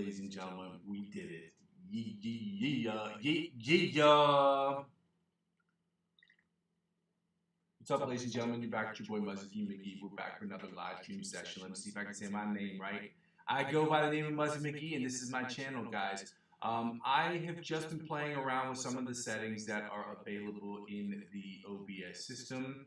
ladies and gentlemen. We did it. Yeah. What's up, ladies and gentlemen? You're back with your boy Muzzy McGee. We're back for another live stream session. Let me see if I can say my name right. I go by the name of Muzzy McGee, and this is my channel, guys. I have just been playing around with some of the settings that are available in the OBS system.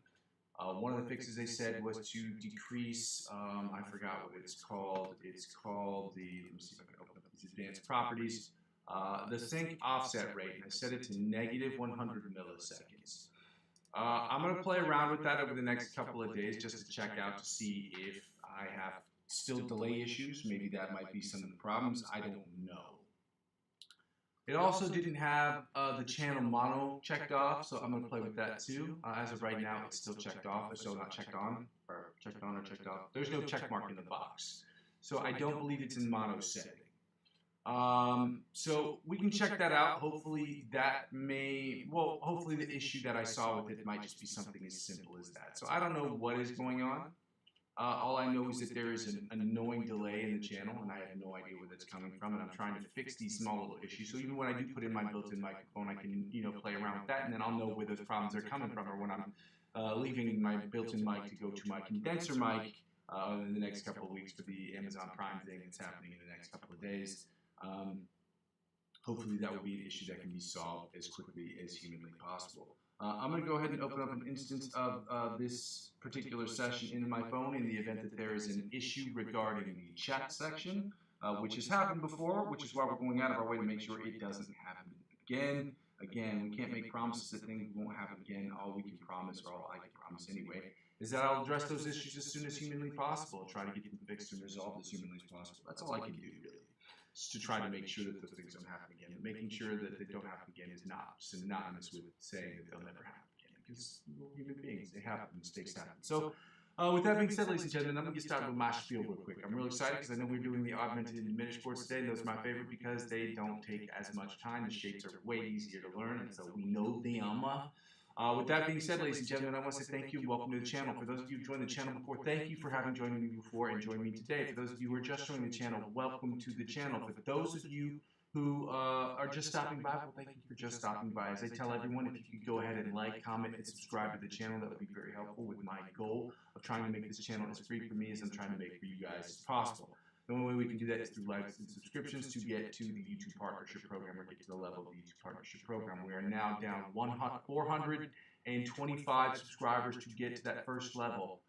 One of the fixes they said was to decrease, I forgot what it's called. It's called the, let me see if I can open up these advanced properties, the sync offset rate. And I set it to -100 milliseconds. I'm going to play around with that over the next couple of days just to check out to see if I have still delay issues. Maybe that might be some of the problems. I don't know. It also didn't have the channel mono checked off, so I'm going to play with that too. As of right now, it's still checked off, so not checked on, or checked on or checked off. There's no check mark in the box. So I don't believe it's in mono setting. So we can check that out. Hopefully that may, well, hopefully the issue that I saw with it might just be something as simple as that. So I don't know what is going on. All I know is that there is an annoying delay in the channel, and I have no idea where that's coming from, and I'm trying to fix these small little issues. So even when I do put in my built-in microphone, I can, play around with that, and then I'll know where those problems are coming from, or when I'm leaving my built-in mic to go to my condenser mic in the next couple of weeks for the Amazon Prime thing that's happening in the next couple of days. Hopefully that will be an issue that can be solved as quickly as humanly possible. I'm going to go ahead and open up an instance of this particular session in my phone in the event that there is an issue regarding the chat section, which has happened before, which is why we're going out of our way to make sure it doesn't happen again. Again, we can't make promises that things won't happen again. All we can promise, or all I can promise anyway, is that I'll address those issues as soon as humanly possible, try to get them fixed and resolved as humanly possible. That's all I can do, really. Just to try to make sure that those things don't happen again. But making sure that they don't happen again is not synonymous with saying that they'll never happen again. Because we're human beings, they happen, mistakes happen. So, with that being said, ladies and gentlemen, I'm going to get started with my spiel real quick. I'm really excited because I know we're doing the augmented and diminished boards today. Those are my favorite because they don't take as much time. The shapes are way easier to learn, and so we know them. With that being said, ladies and gentlemen, I want to say thank you and welcome to the channel. For those of you who joined the channel before, thank you for having joined me before and joining me today. For those of you who are just joining the channel, welcome to the channel. For those of you who are just stopping by, well, thank you for just stopping by. As I tell everyone, if you could go ahead and like, comment, and subscribe to the channel, that would be very helpful with my goal of trying to make this channel as free for me as I'm trying to make for you guys as possible. The only way we can do that is through likes and subscriptions to get to the YouTube Partnership Program or get to the level of the YouTube Partnership Program. We are now down 425 subscribers to get to that first level,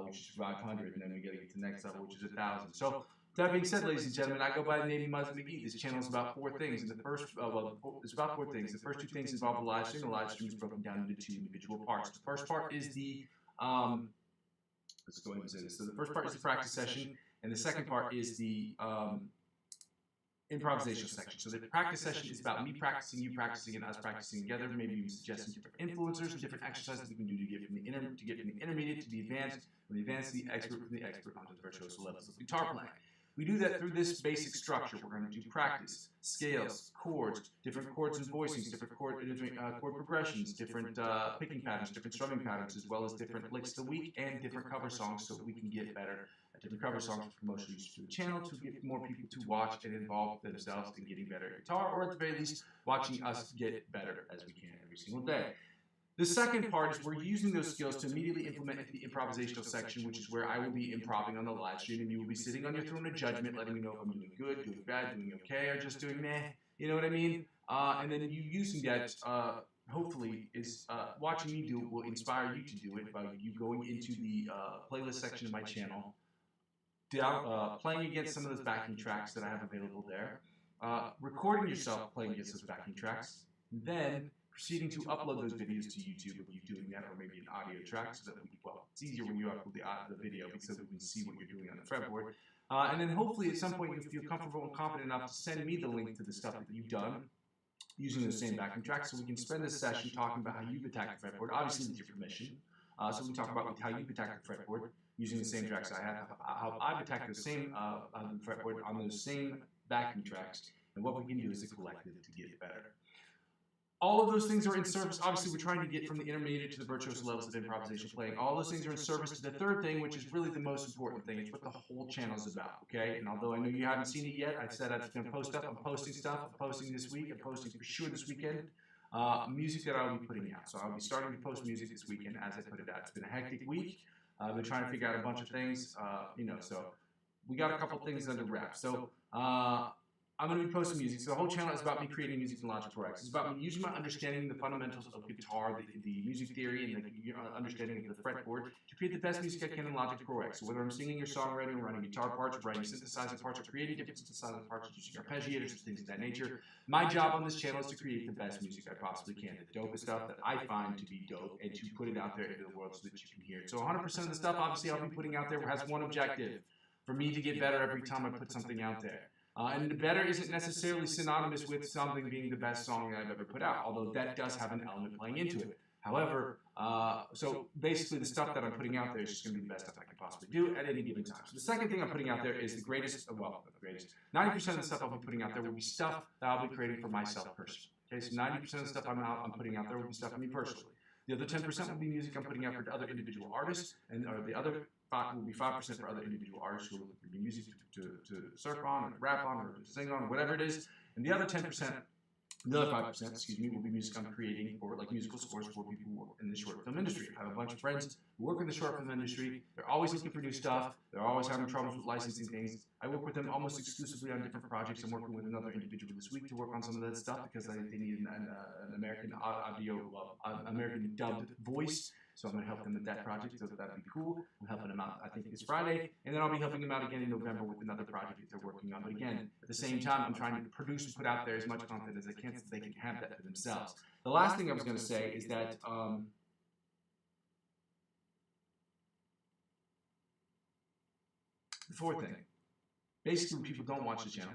which is 500, and then we got to get to the next level, which is 1,000. So, that being said, ladies and gentlemen, I go by the name of Muzzy McGee. This channel is about four things, and the first, it's about four things. The first two things involve a live stream. The live stream is broken down into two individual parts. The first part is the, let's go ahead and say this. So the first part is the practice session, and the second part is the improvisational section. So the practice session is about me practicing, you practicing, and us practicing together. Maybe even suggesting different influencers and different exercises we can do to get from the intermediate to the advanced, from the advanced to the expert, from the expert onto the virtuoso levels of guitar playing. We do that through this basic structure. We're going to do practice, scales, chords, different chords and voicings, different chord progressions, different picking patterns, different strumming patterns, as well as different licks of the week and different cover songs so we can get better at different cover songs for promotion use to the channel to get more people to watch and involve themselves in getting better at guitar, or at the very least, watching us get better as we can every single day. The second part is we're using those skills to immediately implement into the improvisational section, which is where I will be improving on the live stream, and you will be sitting on your throne of judgment, letting me know if I'm doing good, doing bad, doing okay, or just doing meh, you know what I mean? And then you using that, hopefully, is watching me do it will inspire you to do it by you going into the playlist section of my channel, playing against some of those backing tracks that I have available there, recording yourself playing against those backing tracks, then proceeding to upload those videos to YouTube of you doing that, or maybe an audio track, so that it's easier when you upload the video because we can see what you're doing on the fretboard. And then hopefully at some point you'll feel comfortable and confident enough to send me the link to the stuff that you've done using those same backing tracks, so we can spend this session talking about how you've attacked the fretboard, obviously with your permission. So we talk about how you've attacked the fretboard using the same tracks I have, how I've attacked the same fretboard on those same backing tracks, and what we can do as a collective to get better. all of those things are in service. Obviously, we're trying to get from the intermediate to the virtuoso levels of improvisation playing. All those things are in service to the third thing, which is really the most important thing. It's what the whole channel is about, okay? And although I know you haven't seen it yet, I said I was going to post up. I'm posting stuff. I'm posting this week. I'm posting for sure this weekend. Music that I'll be putting out. So I'll be starting to post music this weekend as I put it out. It's been a hectic week. I've been trying to figure out a bunch of things, so we got a couple things under wraps. So I'm going to be posting music. So the whole channel is about me creating music in Logic 4X. It's about me using my understanding of the fundamentals of guitar, the music theory, and the understanding of the fretboard to create the best music I can in Logic 4X. So whether I'm singing or songwriting, or writing guitar parts, or writing synthesizer parts, or creating different synthesizer parts, or using arpeggiators, or things of that nature, my job on this channel is to create the best music I possibly can, the dopest stuff that I find to be dope, and to put it out there into the world so that you can hear it. So 100% of the stuff, obviously, I'll be putting out there has one objective: for me to get better every time I put something out there. And the better isn't necessarily synonymous with something being the best song I've ever put out, although that does have an element playing into it. However, so basically the stuff that I'm putting out there is just going to be the best stuff I can possibly do at any given time. So the second thing I'm putting out there is the greatest, well, not the greatest, 90% of the stuff I'll be putting out there will be stuff that I'll be creating for myself personally. Okay, so 90% of the stuff I'm putting out there will be stuff for me personally. The other 10% will be music I'm putting out for other individual artists, and or the other will be 5% for other individual artists who are looking for music to surf on, or to rap on, or to sing on, or whatever it is. And the other 10%, the other 5%, excuse me, will be music I'm creating for like musical scores for people who work in the short film industry. I have a bunch of friends who work in the short film industry. They're always looking for new stuff. They're always having troubles with licensing things. I work with them almost exclusively on different projects. I'm working with another individual this week to work on some of that stuff because they need an American American dubbed voice. So I'm going to help them with that project, so that'd be cool. I'm helping them out, I think, this Friday, and then I'll be helping them out again in November with another project that they're working on. But again, at the same time, I'm trying to produce and put out there as much content as I can so they can have that for themselves. The last thing I was going to say is that the fourth thing, basically when people don't watch the channel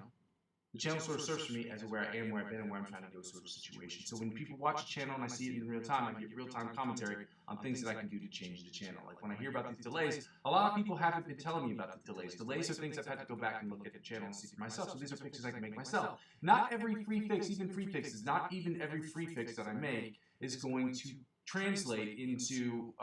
sort of serves for me as where I am, where I've been, and where I'm trying to go sort of situation. So when people watch a channel and I see it in real time, I get real-time commentary on things that I can do to change the channel. Like when I hear about these delays, a lot of people haven't been telling me about the delays. Delays are things I've had to go back and look at the channel and see for myself. So these are fixes I can make myself. Not every free fix, even free fixes, not even every free fix that I make is going to translate into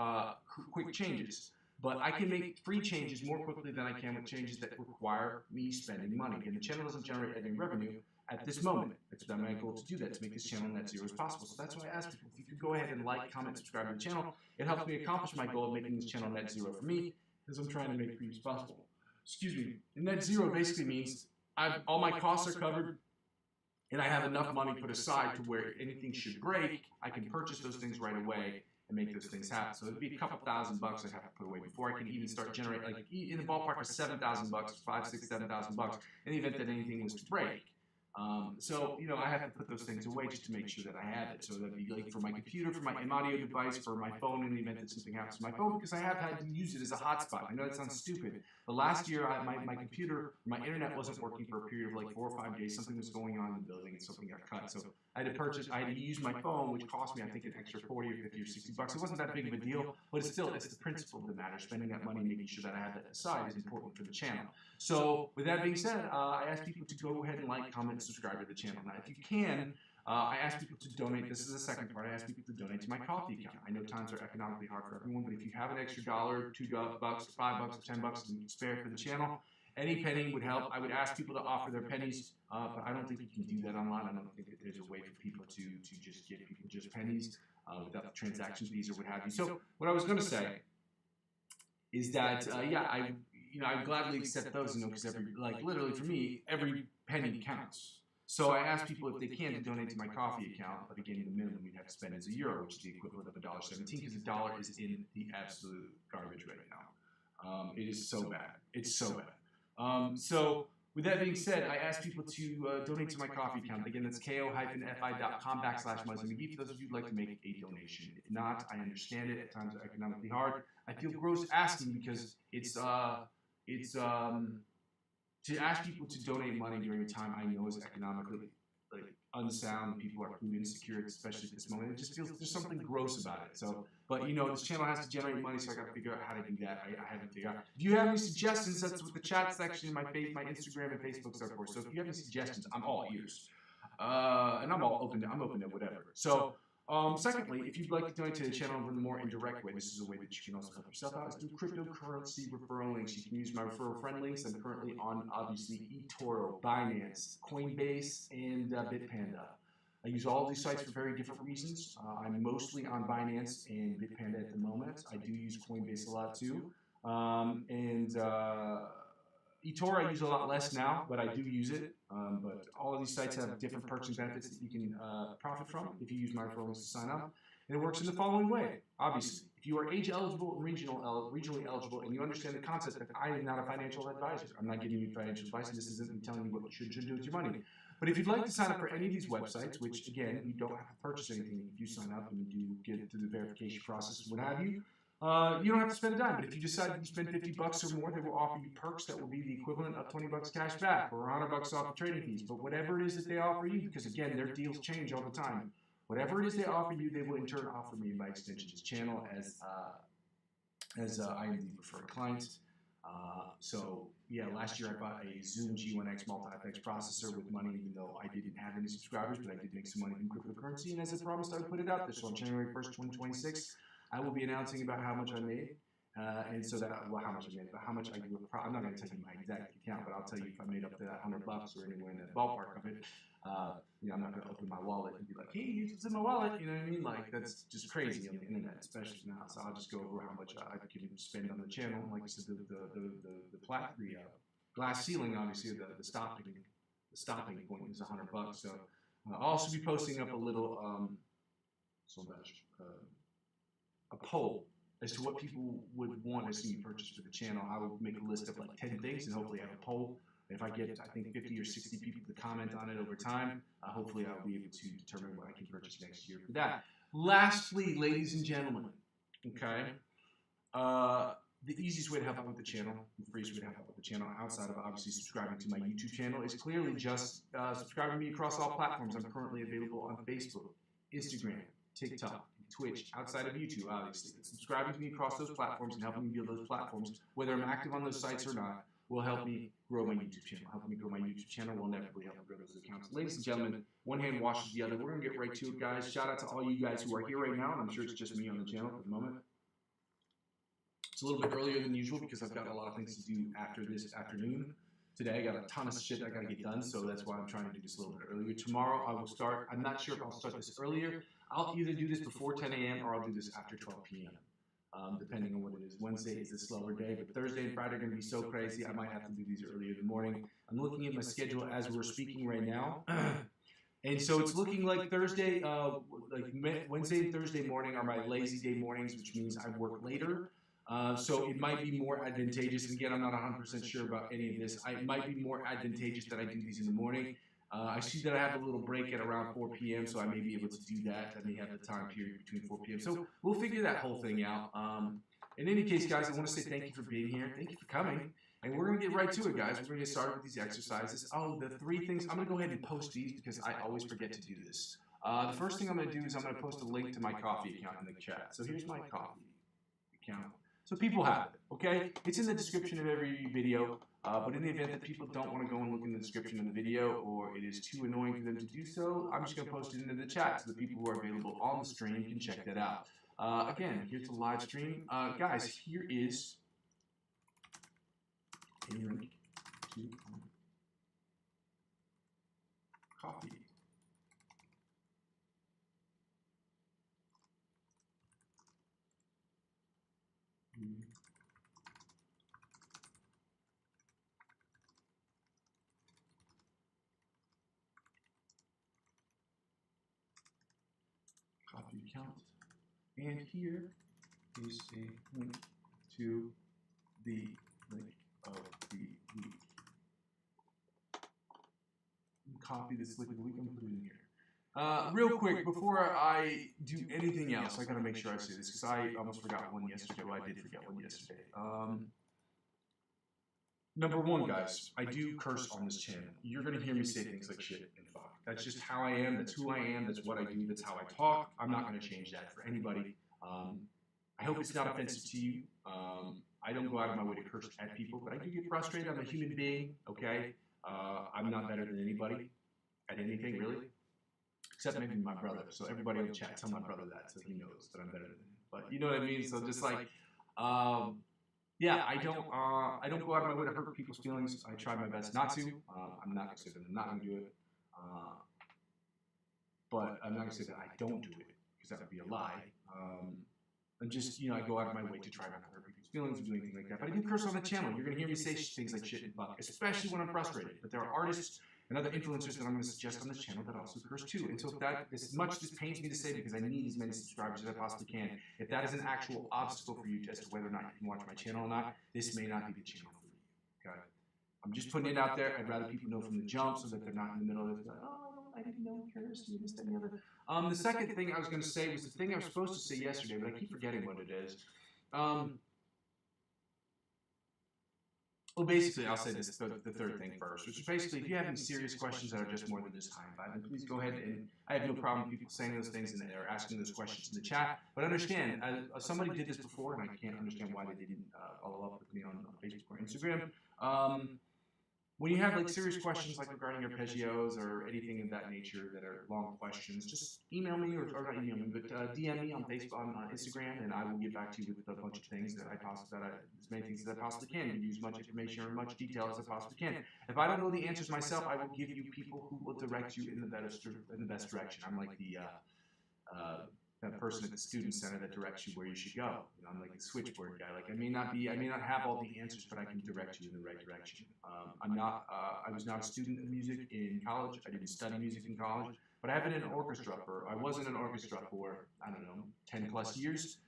quick changes. But I can make free changes more quickly than I can with changes that require me spending money. And the channel doesn't generate any revenue at this moment. It's my goal to do that, to make this channel net zero as possible. So that's why I ask people, if you could go ahead and like, comment, subscribe to the channel, it helps me accomplish my goal of making this channel net zero for me, because I'm trying to make free as possible. Excuse me. And net zero basically means all my costs are covered, and I have enough money put aside to where if anything should break, I can purchase those things right away and make those things happen. So it'd be a couple $1,000 I have to put away before I can even start generating, like in the ballpark of $7,000, $5,000, $6,000, $7,000 in the event that anything was to break. So, I have to put those things away just to make sure that I have it. So that'd be like for my computer, for my audio device, for my phone in the event that something happens to my phone, because I have had to use it as a hotspot. I know that sounds stupid, but last year my computer, my internet wasn't working for a period of like 4 or 5 days. Something was going on in the building and something got cut. So I had to use my phone, which cost me, I think, an extra 40 or 50 or 60 bucks. It wasn't that big of a deal, but it's the principle of the matter. Spending that money, making sure that I have that aside is important for the channel. So with that being said, I ask people to go ahead and like, comment, and subscribe to the channel. Now, if you can, I ask people to donate. This is the second part. I ask people to donate to my coffee account. I know times are economically hard for everyone, but if you have an extra $1, $2, $5, or $10 to spare for the channel, any penny would help. I would ask people to offer their pennies, but I don't think you can do that online. I don't think that there's a way for people to just give people just pennies without the transaction fees or what have you. So what I was going to say is that, I gladly accept those, because literally for me, every penny counts. So I ask people if they can to donate to my coffee account, but again, the minimum you'd have to spend is €1, which is the equivalent of $1.17, because the dollar is in the absolute garbage right now. It is so bad. It's so bad. So with that being said, I ask people to donate to my coffee account. Again, that's ko-fi.com/Muzzy McGee for those of you who'd like to make a donation. If not, I understand it. At times are economically hard. I feel gross asking because it's to ask people to donate money during a time I know is economically unsound. People are food insecure, especially at this moment. It just feels there's something gross about it. So, but this channel has to generate money, so I got to figure out how to do that. I haven't figured out. If you have any suggestions, that's what the chat section, my Instagram and Facebook are for. So if you have any suggestions, I'm all ears. And I'm open to whatever. So, secondly, if you'd like to donate to the channel in a more indirect way, this is a way that you can also help yourself out, is through cryptocurrency referral links. You can use my referral friend links. I'm currently on, obviously, eToro, Binance, Coinbase, and Bitpanda. I use all of these sites for very different reasons. I'm mostly on Binance and Bitpanda at the moment. I do use Coinbase a lot too. eToro I use a lot less now, but I do use it. But all of these sites have different perks and benefits that you can profit from if you use my referral links to sign up. And it works in the following way. Obviously, if you are age eligible and regionally eligible, and you understand the concept that I am not a financial advisor, I'm not giving you financial advice. This isn't me telling you what you should do with your money. But if you'd like to sign up for any of these websites, which again, you don't have to purchase anything if you sign up and you do get through the verification process, what have you, you don't have to spend a dime. But if you decide to spend $50 or more, they will offer you perks that will be the equivalent of $20 cash back or $100 off the trading fees. But whatever it is that they offer you, because again, their deals change all the time. Whatever it is they offer you, they will in turn offer me by extension this channel as I am the preferred client. So yeah, last year I bought a Zoom G1X multi-FX processor with money, even though I didn't have any subscribers, but I did make some money from cryptocurrency. And as I promised, I would put it out there. So on January 1st, 2026, I will be announcing about how much I made. And so that, well, how much I made, but how much I grew. I'm not going to tell you my exact account, but I'll tell you if I made up to that $100 or anywhere in that ballpark of it. You know, I'm not going to open my wallet and be like, hey, it's in my wallet. You know what I mean? Like, that's just crazy on the internet, especially now. So I'll just go over how much I can spend on the channel. Like I said, the glass ceiling, obviously, the stopping point is $100. So I'll also be posting up a little, a poll as to what people would want to see me purchase for the channel. I will make a list of like 10 things and hopefully have a poll. If I get, I think, 50 or 60 people to comment on it over time, hopefully I'll be able to determine what I can purchase next year for that. Lastly, ladies and gentlemen, okay, the easiest way to help out with the channel, the freest way to help out with the channel, outside of obviously subscribing to my YouTube channel, is clearly just subscribing to me across all platforms. I'm currently available on Facebook, Instagram, TikTok, Twitch, outside of YouTube, obviously. Subscribing to me across those platforms and helping me build those platforms, whether I'm active on those sites or not, will help me grow my YouTube channel. Helping me grow my YouTube channel will inevitably help me grow those accounts. Ladies and gentlemen, one hand washes the other. We're going to get right to it, guys. Shout out to all you guys who are here right now. I'm sure it's just me on the channel for the moment. It's a little bit earlier than usual because I've got a lot of things to do after this afternoon. Today I got a ton of shit I got to get done, so that's why I'm trying to do this a little bit earlier. Tomorrow I will start. I'm not sure if I'll start this earlier. I'll either do this before 10 a.m. or I'll do this after 12 p.m. Depending on what it is. Wednesday is a slower day, but Thursday and Friday are going to be so crazy, I might have to do these earlier in the morning. I'm looking at my schedule as we're speaking right now. And so it's looking like Thursday, Wednesday and Thursday morning are my lazy day mornings, which means I work later. So it might be more advantageous, and again, I'm not 100% sure about any of this. It might be more advantageous that I do these in the morning. I see that I have a little break at around 4 p.m., so I may be able to do that. I may have the time period between 4 p.m. So we'll figure that whole thing out. In any case, guys, I want to say thank you for being here. Thank you for coming. And we're going to get right to it, guys. We're going to get started with these exercises. Oh, the 3 things. I'm going to go ahead and post these because I always forget to do this. The first thing I'm going to do is I'm going to post a link to my coffee account in the chat. So here's my coffee account. So people have it, okay? It's in the description of every video, but in the event that people don't want to go and look in the description of the video or it is too annoying for them to do so, I'm just going to post it into the chat so the people who are available on the stream can check that out. Again, here's the live stream. Guys, here is a link to coffee. Coffee account. And here is a link to the link of the week. Copy this link of the week and put it in here. Real quick, before I do anything else, I gotta make sure I say this because I almost forgot one yesterday. Well, I did forget one yesterday. Number one, guys, I do curse on this channel. You're gonna hear me say things like shit and fuck. That's just how I am. That's who I am. That's what I do. That's how I talk. I'm not gonna change that for anybody. I hope it's not offensive to you. I don't go out of my way to curse at people, but I do get frustrated. I'm a human being, okay? I'm not better than anybody. at anything, really. Except maybe my brother. So everybody in the chat, tell my brother that so he knows that I'm better than him. But you know what I mean? So just like, yeah, I don't go out of my way to hurt people's feelings. I try my best not to. I'm not going to say that I'm not going to do it. But I'm not going to say that I don't do it, because that would be a lie. And just, I go out of my way to try not to hurt people's feelings or do anything like that. But I do curse on the channel. You're going to hear me say things like shit and fuck, especially when I'm frustrated. But there are artists and other influencers that I'm going to suggest on this channel that also curse too. And so if that, as much as pains me to say, because I need as many subscribers as I possibly can, if that is an actual obstacle for you as to whether or not you can watch my channel or not, this may not be the channel for you. Okay? I'm just putting it out there. I'd rather people know from the jump so that they're not in the middle of it. Like, oh, I didn't know curse, you this, that, and the other. The second thing I was going to say was the thing I was supposed to say yesterday, but I keep forgetting what it is. Well, basically, I'll say this, the third thing first, which is basically, if you have any serious questions that are just more than just time vibe, then please go ahead and, I have no problem with people saying those things and they're asking those questions in the chat, but understand, somebody did this before, and I can't understand why they didn't follow up with me on Facebook or Instagram. When you have like serious questions like regarding arpeggios or anything of that nature that are long questions, just email me or not email me, but DM me on Facebook, on Instagram, and I will get back to you with a bunch of things that as many things as I possibly can, and use as much information or much detail as I possibly can. If I don't know the answers myself, I will give you people who will direct you in the best direction. I'm like the that person at the student center that directs you where you should go. I'm like the switchboard guy. Like I may not have all the answers, but I can direct you in the right direction. I was not a student of music in college. I didn't study music in college, but I have been in an orchestra I was in an orchestra for, I don't know, 10 plus years,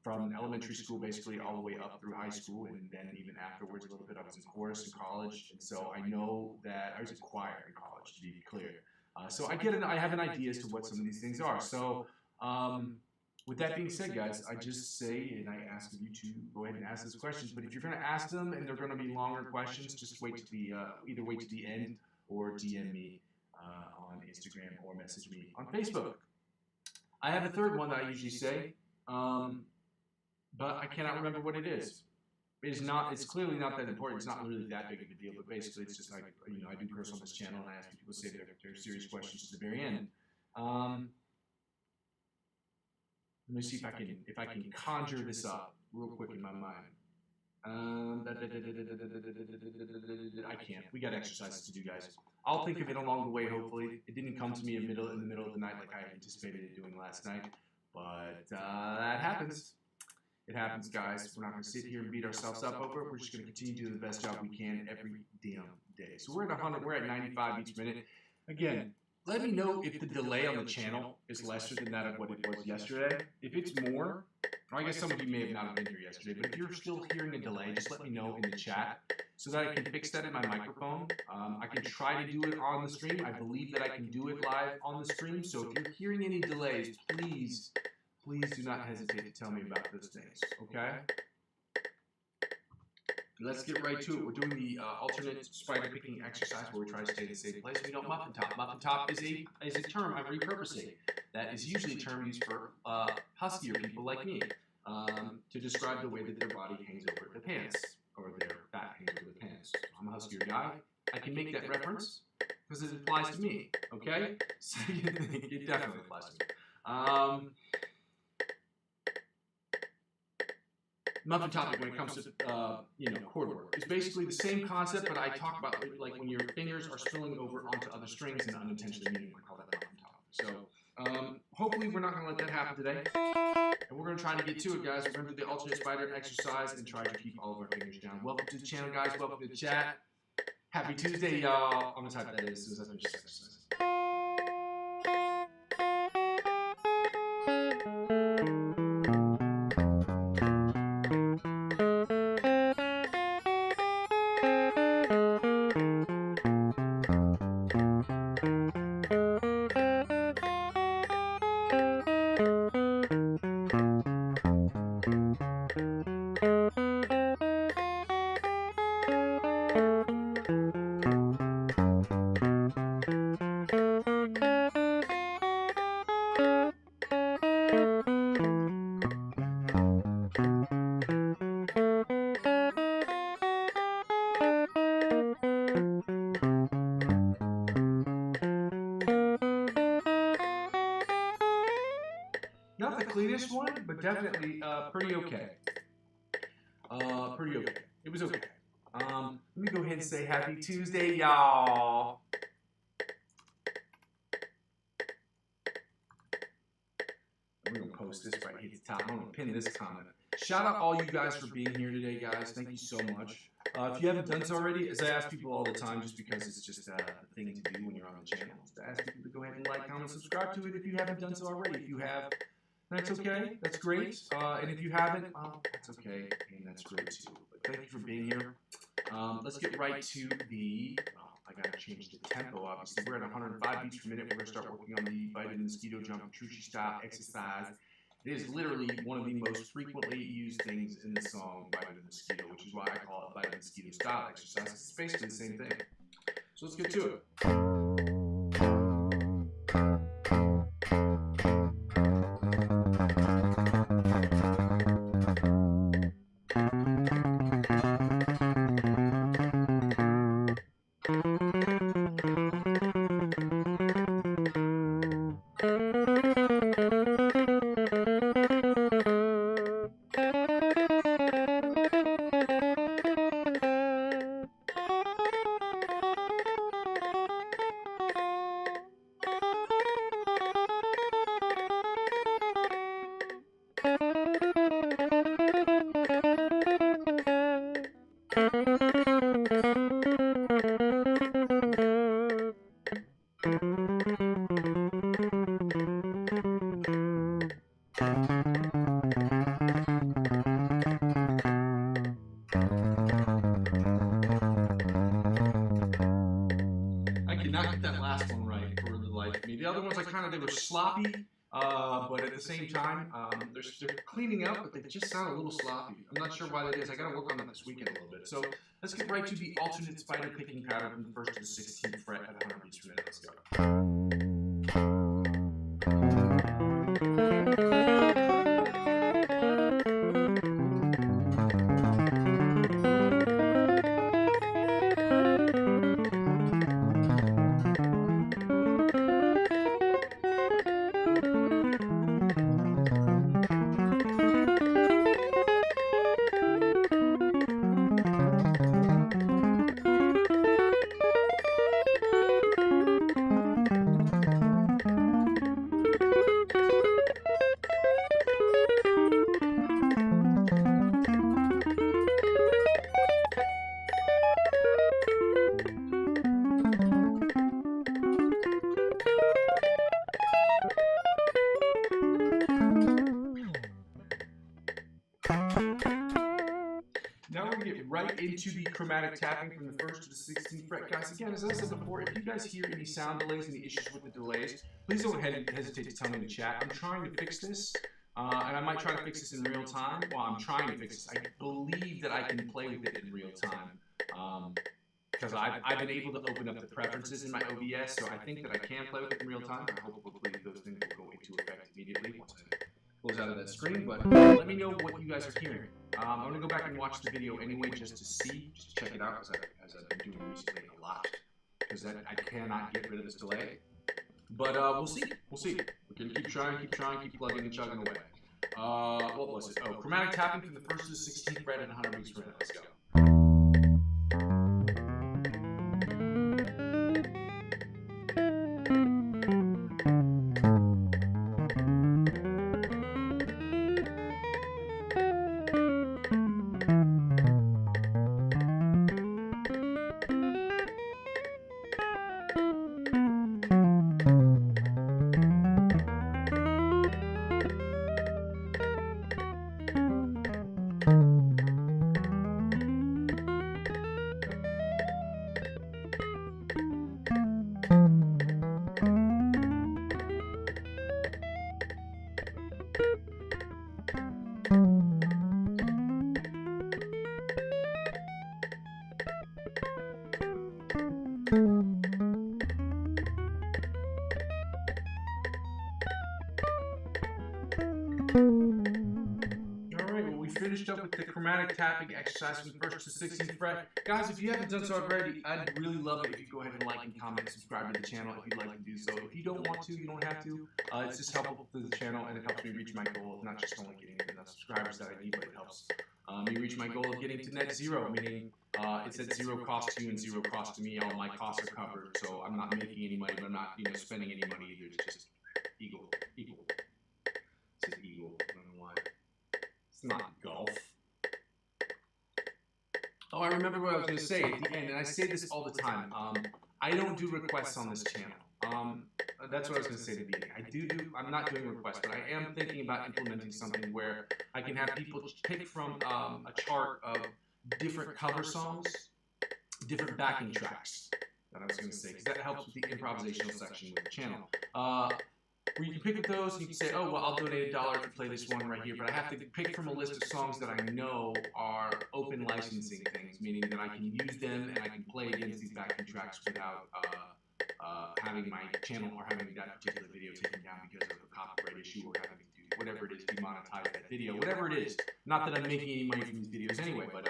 from elementary school basically all the way up through high school, and then even afterwards a little bit. I was in chorus in college, and so I know that I was in choir in college, to be clear. So I have an idea as to what some of these things are. So with that being said, guys, I just say, and I ask you to go ahead and ask those questions, but if you're going to ask them and they're going to be longer questions, just wait to the, either wait to the end or DM me on Instagram or message me on Facebook. I have a third one that I usually say, but I cannot remember what it is. It's clearly not that important. It's not really that big of a deal, but basically it's just like, I do curse on this channel and I ask people to say their serious questions to the very end. Let me see if I can conjure this up real quick in my mind. I can't. We got exercises to do, guys. I'll think of it along the way, hopefully. It didn't come to me in the middle of the night like I anticipated it doing last night. But that happens. It happens, guys. We're not going to sit here and beat ourselves up over it. We're just going to continue to do the best job we can every damn day. So we're at 100. We're at 95 each minute. Again, let me know if the delay on the channel is lesser than that of what it was yesterday. If it's more, or I guess some of you may have not been here yesterday, but if you're still hearing a delay, just let me know in the chat so that I can fix that in my microphone. I can try to do it on the stream. I believe that I can do it live on the stream. So if you're hearing any delays, please do not hesitate to tell me about those things, okay? Let's get right to it. We're doing the alternate spider picking exercise where we try to stay in the same place. We don't muffin top. Muffin top is a term I'm repurposing. That is usually a term used for huskier people like me to describe the way that their body hangs over their pants, or their back hangs over their pants. I'm a huskier guy. I can make that reference because it applies to me, okay? So it definitely applies to me. Muffin topic when it comes to chord work is basically the same concept, but I talk about like when your fingers are spilling over onto other strings and unintentionally muting. I call that muffin topic. So hopefully we're not going to let that happen today, and we're going to try to get to it, guys. We're going to do the alternate spider exercise and try to keep all of our fingers down. Welcome to the channel, guys. Welcome to the chat. Happy Tuesday, y'all. I'm going to type that in as soon as I finish this exercise. Not the cleanest one, but definitely pretty okay. Pretty okay. It was okay. Let me go ahead and say Happy Tuesday, y'all. We're going to post this right here at the top. I'm going to pin this comment. Shout out all you guys for being here today, guys. Thank you so much. If you haven't done so already, as I ask people all the time, just because it's just a thing to do when you're on the channel, is to ask people to go ahead and like, comment, subscribe to it if you haven't done so already. If you have, that's okay. That's great. And if you haven't, that's okay. And that's great too. But thank you for being here. Let's get right to the... I got to change the tempo, obviously. We're at 105 beats per minute. We're going to start working on the Bite of the Mosquito Jump and Trushi style exercise. It is literally one of the most frequently used things in the song Bite of the Mosquito, which is why I call it Bite of the Mosquito style exercise. It's basically the same thing. So let's get to it. They were sloppy, but at the same time, they're cleaning up, but they just sound a little sloppy. I'm not sure why that is. I got to work on that this weekend a little bit. So let's get right to the alternate spider picking pattern from the 1st to the 16th fret at 100 beats per minute. Let's go. Into the chromatic tapping from the 1st to the 16th fret. Guys, again, as I said before, if you guys hear any sound delays, any issues with the delays, please don't hesitate to tell me in the chat. I'm trying to fix this, and I might try to fix this in real time. Well, I'm trying to fix this. I believe that I can play with it in real time, because I've been able to open up the preferences in my OBS, so I think that I can play with it in real time. I hope hopefully those things will go into effect immediately once I close out of that screen, but let me know what you guys are hearing. I'm going to go back and watch the video anyway just to see, just to check it out, as I've been doing recently a lot, because I cannot get rid of this delay. But we'll see. We're going to keep trying, keep plugging and chugging away. What was it? Oh, chromatic tapping from the 1st to the 16th fret at 100 beats per minute. Let's go. finished up with the chromatic tapping exercise from 1st to 16th fret. Guys, if you haven't done so already, I'd really love it if you go ahead and like and comment and subscribe to the channel if you'd like to do so. If you don't want to, you don't have to. It's just helpful to the channel, and it helps me reach my goal of not just only getting enough subscribers that I need, but it helps me reach my goal of getting to net zero, meaning it's at zero cost to you and zero cost to me. All my costs are covered, so I'm not making any money, but I'm not spending any money either. It's just equal. It says equal. I don't know why. It's not golf. Oh, I remember what I was going to say at the end, and I say this all the time. I don't do requests on this channel. That's what I was going to say at the beginning. I'm not doing requests, but I am thinking about implementing something where I can have people pick from a chart of different cover songs, different backing tracks, that I was going to say, because that helps with the improvisational section with the channel. Where you can pick up those and you can say, oh, well, I'll donate $1 to play this one right here, but I have to pick from a list of songs that I know are open licensing things, meaning that I can use them and I can play against these backing tracks without having my channel or having that particular video taken down because of a copyright issue or having to do whatever it is, demonetize that video, whatever it is. Not that I'm making any money from these videos anyway, but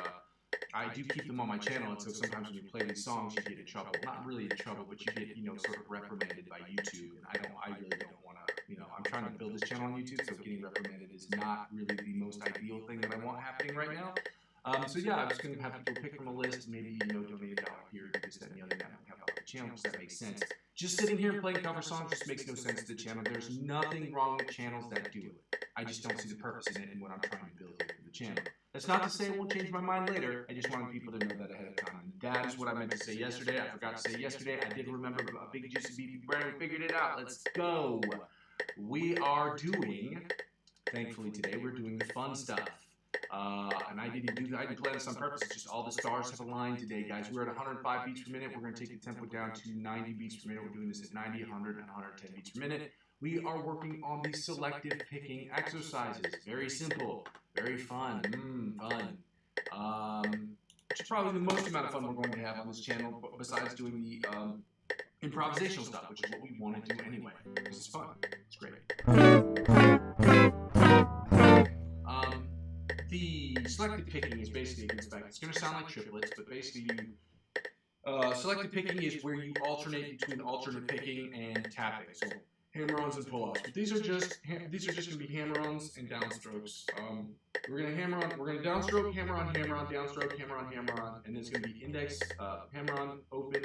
I do keep them on my channel, and so sometimes when you play these songs, you get in trouble. Not really in trouble, but you get, sort of reprimanded by YouTube, and I really don't want to, I'm trying to build this channel on YouTube, so getting reprimanded is not really the most ideal thing that I want happening right now. So yeah, I'm just going to have people pick from a list, maybe, donate $1 here, do this, that, and the other, that might help out the channel, because that makes sense. Just sitting here and playing cover songs just makes no sense to the channel. There's nothing wrong with channels that do it. I just don't see the purpose in it and what I'm trying to build here for the channel. That's not to say it won't change my mind later. I just wanted people to know that ahead of time. And that is what I meant to say yesterday. I forgot to say yesterday. I did remember a big juicy beefy brain. We figured it out. Let's go. We are doing, thankfully today, we're doing the fun stuff. And I didn't plan this on purpose. It's just all the stars have aligned today, guys. We're at 105 beats per minute. We're going to take the tempo down to 90 beats per minute. We're doing this at 90, 100, and 110 beats per minute. We are working on the selective picking exercises. Very simple, very fun, fun. Which is probably the most amount of fun we're going to have on this channel, besides doing the improvisational stuff, which is what we want to do anyway. This is fun. It's great. The selective picking is basically, it's going to sound like triplets, but basically selective picking is where you alternate between alternate picking and tapping. So hammer-ons and pull-offs. But these are just going to be hammer-ons and downstrokes. We're going to downstroke, hammer-on, hammer-on, downstroke, hammer-on, hammer-on, and it's going to be index, hammer-on, open,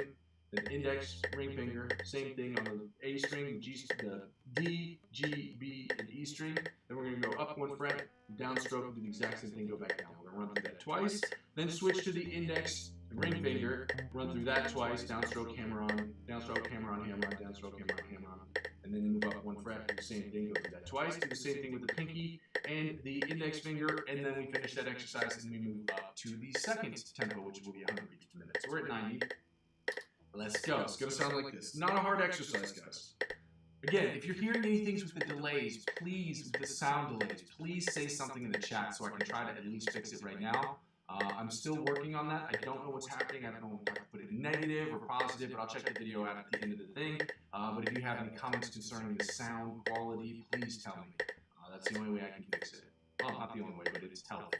then index, ring finger, same thing on the A string, the D, G, B, and E string. Then we're going to go up one fret, downstroke, do the exact same thing, go back down. We're going to run through that twice, then switch to the index, ring finger, run through that twice, downstroke, hammer-on, downstroke, hammer-on, hammer-on, downstroke, hammer-on, hammer-on. And then move up one fret, do the same thing, go through that twice, do the same thing with the pinky and the index finger, and then we finish that exercise and we move up to the second tempo, which will be 100 beats per minute. So we're at 90. Let's go. It's going to sound like this. Not a hard exercise, guys. Again, if you're hearing any things with the delays, please, with the sound delays, please say something in the chat so I can try to at least fix it right now. I'm still working on that. I don't know what's happening. I don't know if I can put it negative or positive, but I'll check the video out at the end of the thing. But if you have any comments concerning the sound quality, please tell me. That's the only way I can fix it. Well, not the only way, but it's helpful.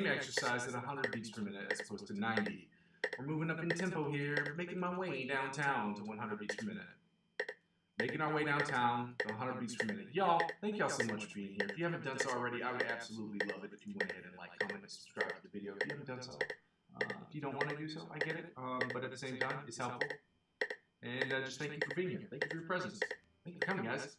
Exercise at 100 beats per minute as opposed to 90. We're moving up in tempo here, making my way downtown to 100 beats per minute. Making our way downtown to 100 beats per minute. Y'all, thank y'all so much for being here. If you haven't done so already, I would absolutely love it if you went ahead and like, comment, and subscribe to the video. If you haven't done so, if you don't want to do so, I get it. But at the same time, it's helpful. And just thank you for being here. Thank you for your presence. Thank you for coming, guys.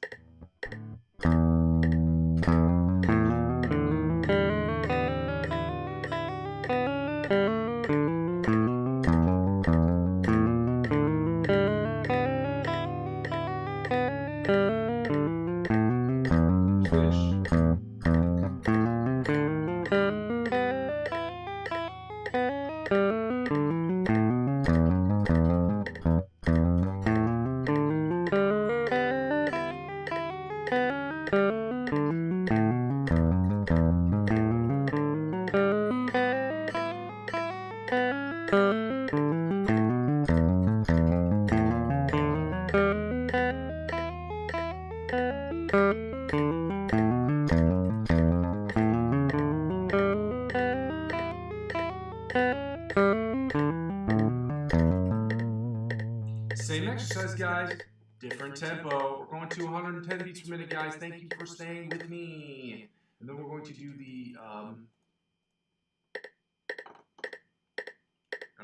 Same exercise, guys. Different tempo. We're going to 110 beats per minute, guys. Thank you for staying with me. And then we're going to do the, oh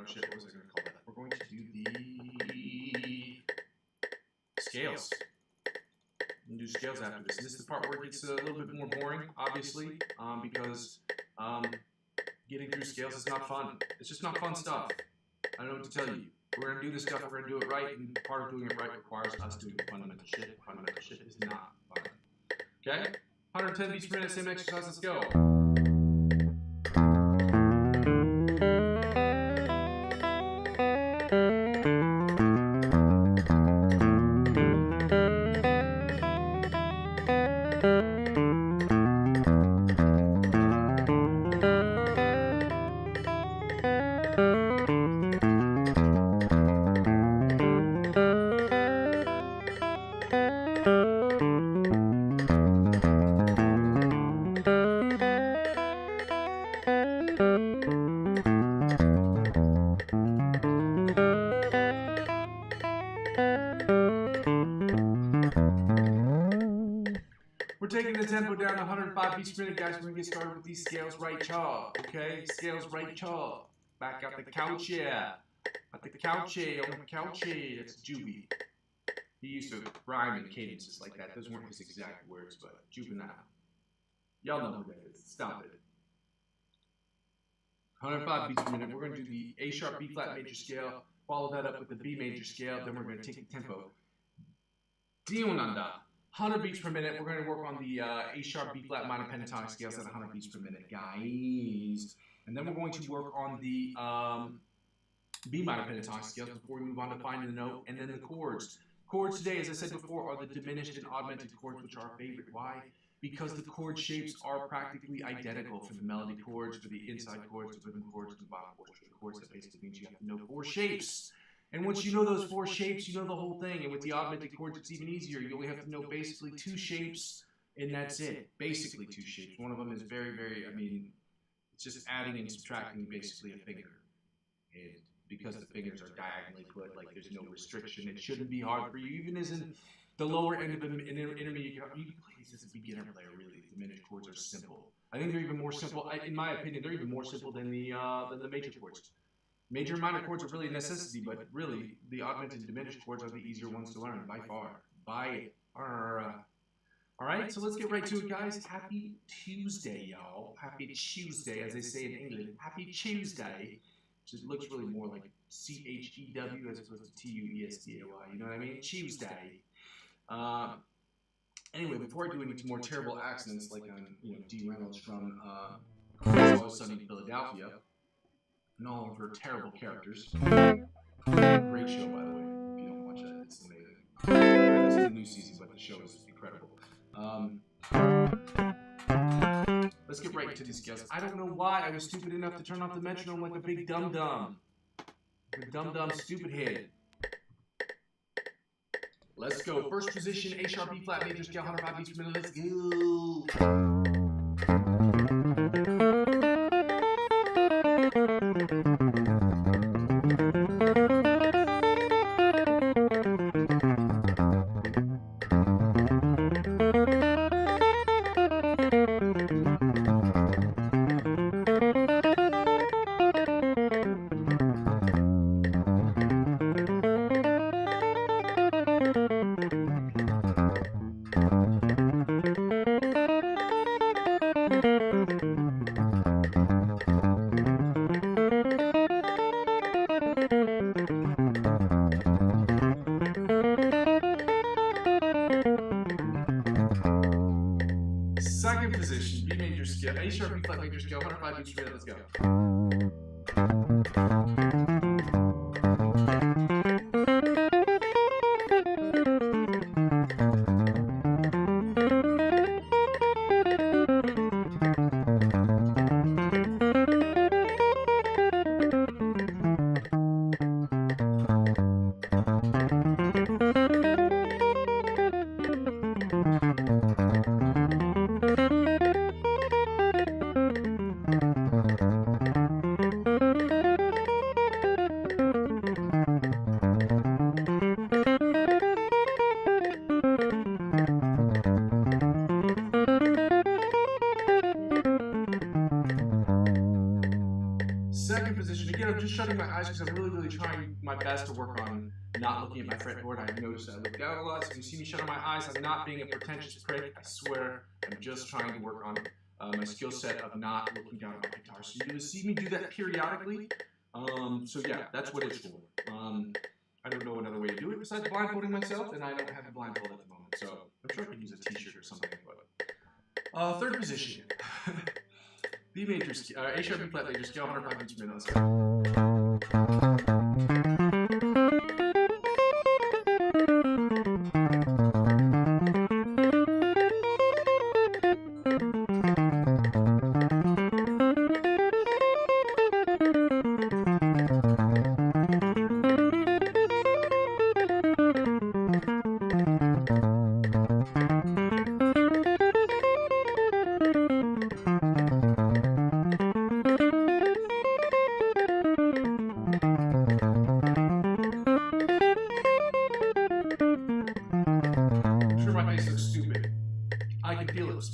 shit, what was I going to call that? We're going to do the scales. We're going to do scales after this. And this is the part where it gets a little bit more boring, obviously, because getting through scales is not fun. It's just not fun stuff. I don't know what to tell you. We're going to do this stuff, we're going to do it right, and part of doing it right requires us doing fundamental shit. Fundamental shit is not fun. Okay? 110 beats per minute, same exercise, let's go. We're taking the tempo down to 105 beats per minute, guys. We're going to get started with these scales right chaw, okay? Scales right chaw. Back out the couch, yeah. At the couch, on the couch, that's Juby. He used to rhyme in cadences like that. Those weren't his exact words, but juvenile. Y'all know who that is. Stop it. 105 beats per minute. We're going to do the A sharp, B flat major scale. Follow that up with the B major scale. Then we're going to take the tempo. Dionanda. 100 beats per minute. We're going to work on the A sharp, B flat minor pentatonic scales at 100 beats per minute, guys. And then we're going to work on the B minor pentatonic scales before we move on to finding the note and then the chords. Chords today, as I said before, are the diminished and augmented chords, which are our favorite. Why? Because the chord shapes are practically identical for the melody chords, for the inside chords, the rhythm chords, the bottom chords, for the chords. That basically means you have to know 4 shapes. And once you know those 4 shapes, you know the whole thing. And with the augmented chords, it's even easier. You only have to know basically 2 shapes, and that's it. Basically 2 shapes. One of them is very, very, I mean, it's just adding and subtracting basically a finger. And because the fingers are diagonally put, like there's no restriction, it shouldn't be hard for you, even as in the lower end of an intermediate. You can play these as a beginner player, really. The diminished chords are simple. I think they're even more simple, in my opinion, they're even more simple than the major chords. Major and minor chords are really a necessity, but really, the augmented and diminished chords are the easier ones to learn, by far. Alright, so let's get right to it, guys. Happy Tuesday, y'all. Happy Tuesday, as they say in England. Happy Tuesday. Which looks really more like C-H-E-W as opposed to T-U-E-S-D-A-Y. You know what I mean? Tuesday. Anyway, before I do any more terrible accents, like on D. Reynolds from It's Always Sunny in Philadelphia, and all of her terrible characters. Great show, by the way. If you don't watch it, it's amazing. This is the new season, but the show is incredible. Let's get right into these scales. I don't know why I was stupid enough to turn off the metronome like a big dum-dum. A dum-dum stupid head. Let's go. First position, A sharp, B flat major scale, 105 beats per minute. Let's go. sharp, B flat major scale, 105 beats per minute. Let's go. Second position, again, I'm just shutting my eyes because I'm really trying my best to work on not looking at my fretboard. I noticed I look down a lot, so you see me shutting my eyes. I'm not being a pretentious prick, I swear. I'm just trying to work on my skill set of not looking down at my guitar. So you're going to see me do that periodically. So yeah, that's what it's for. I don't know another way to do it besides blindfolding myself, and I don't have a blindfold at the moment. So I'm sure I could use a t-shirt or something. But third position. B major, A sharp, B flat major scale, 105 beats per minute. Let's go.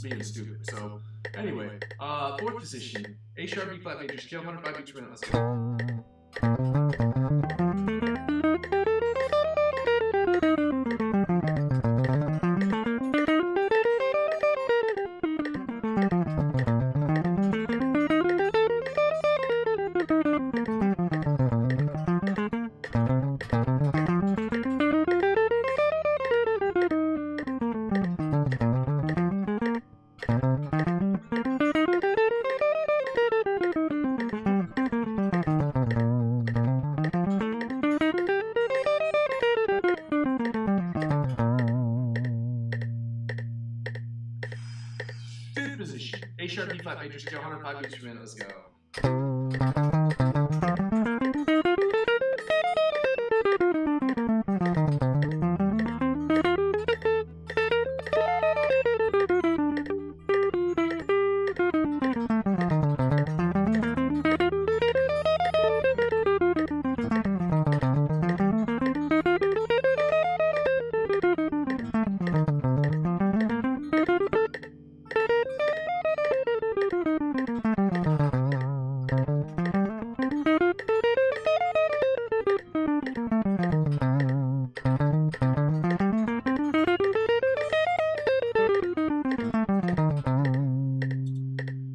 Being stupid. So anyway, fourth position, A sharp, B flat major scale, 105 beats per minute. Let's go. Fifth position, A sharp, B flat major scale, 105 beats per minute. Let's go.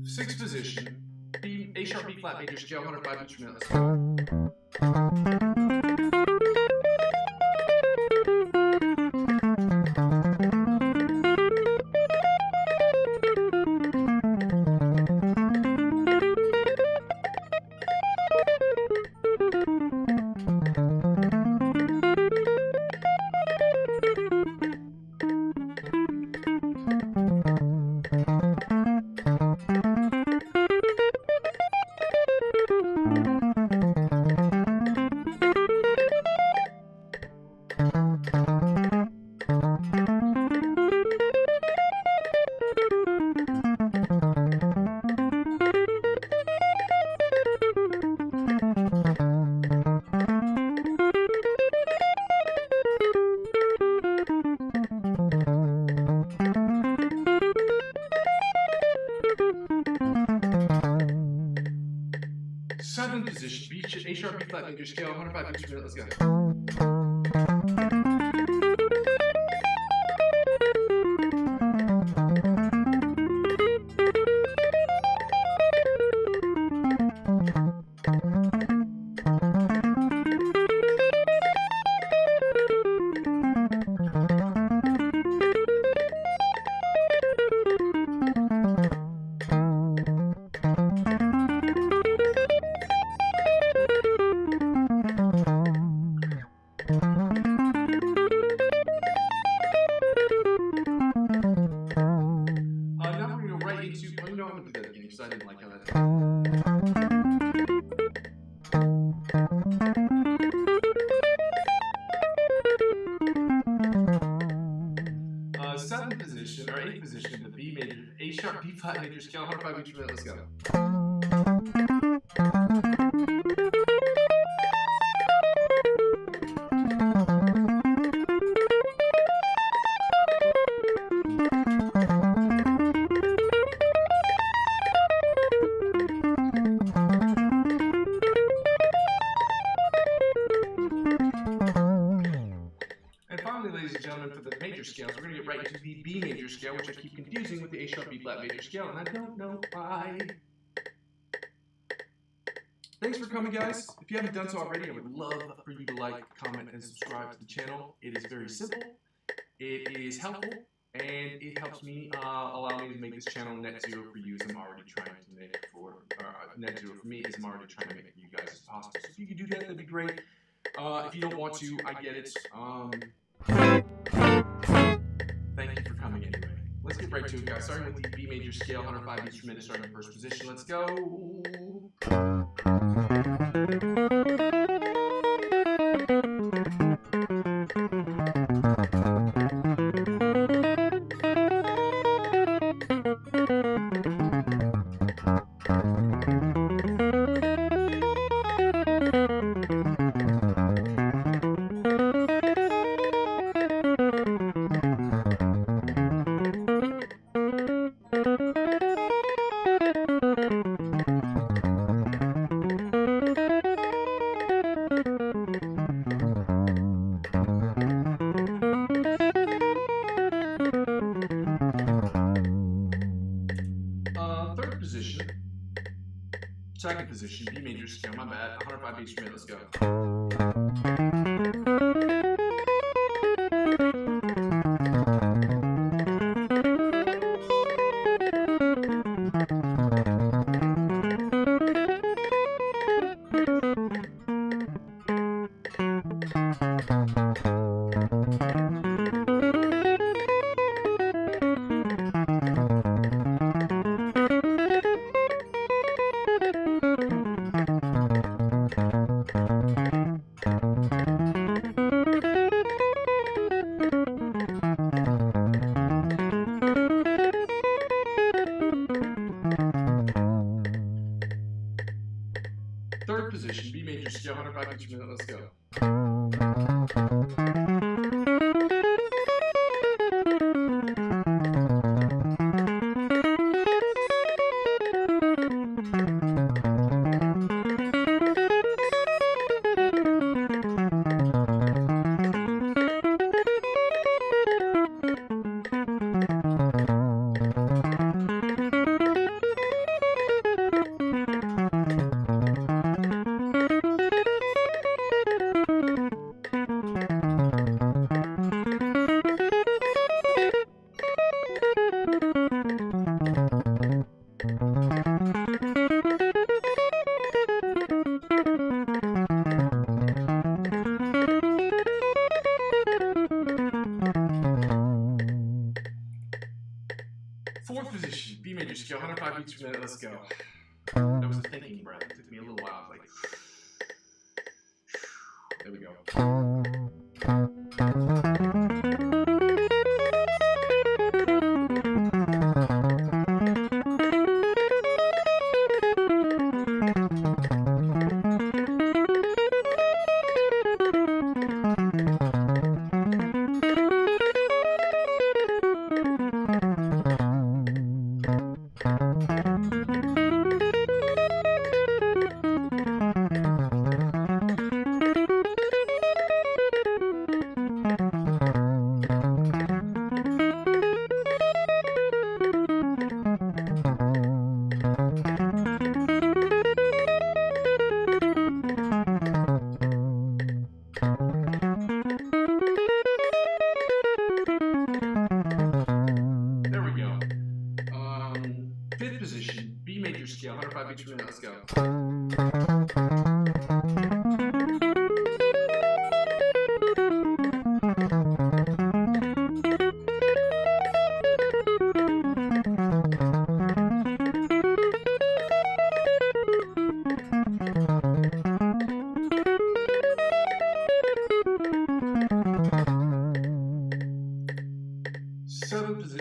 Sixth position, A sharp, B flat major scale, 105 beats per minute. Let's go. Seventh position, A sharp, B flat major scale, 105 beats per minute. Let's go. flat major scale, 105 beats per minute. Let's go. And finally, ladies and gentlemen, for the major scales, we're going to get right into the B major scale, which I keep confusing with the A sharp B flat major scale, and I don't know why. Thanks for coming, guys. If you haven't done so already, I would love for you to like, comment, and subscribe to the channel. It is very simple, it is helpful, and it helps me allow me to make this channel net zero for you as I'm already trying to make net zero for me as I'm already trying to make it for you guys as possible. So if you could do that, that'd be great. If you don't want to, I get it. Thank you for coming anyway. Let's get right to it, guys. Starting with the B major scale, 105 beats per minute, starting in first position. Let's go. Second position, B major scale, my bad, 105 beats per minute, let's go. Third position, B major scale, 105 beats per minute, let's go. Fourth position, B major scale, 105 beats per minute, let's go. That was a thinking breath. It took me a little while. Like, there we go. Fifth position, B major scale, 105 beats per minute, let's go.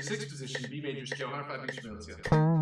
Sixth position, B major scale, 105 beats per minute, let's go.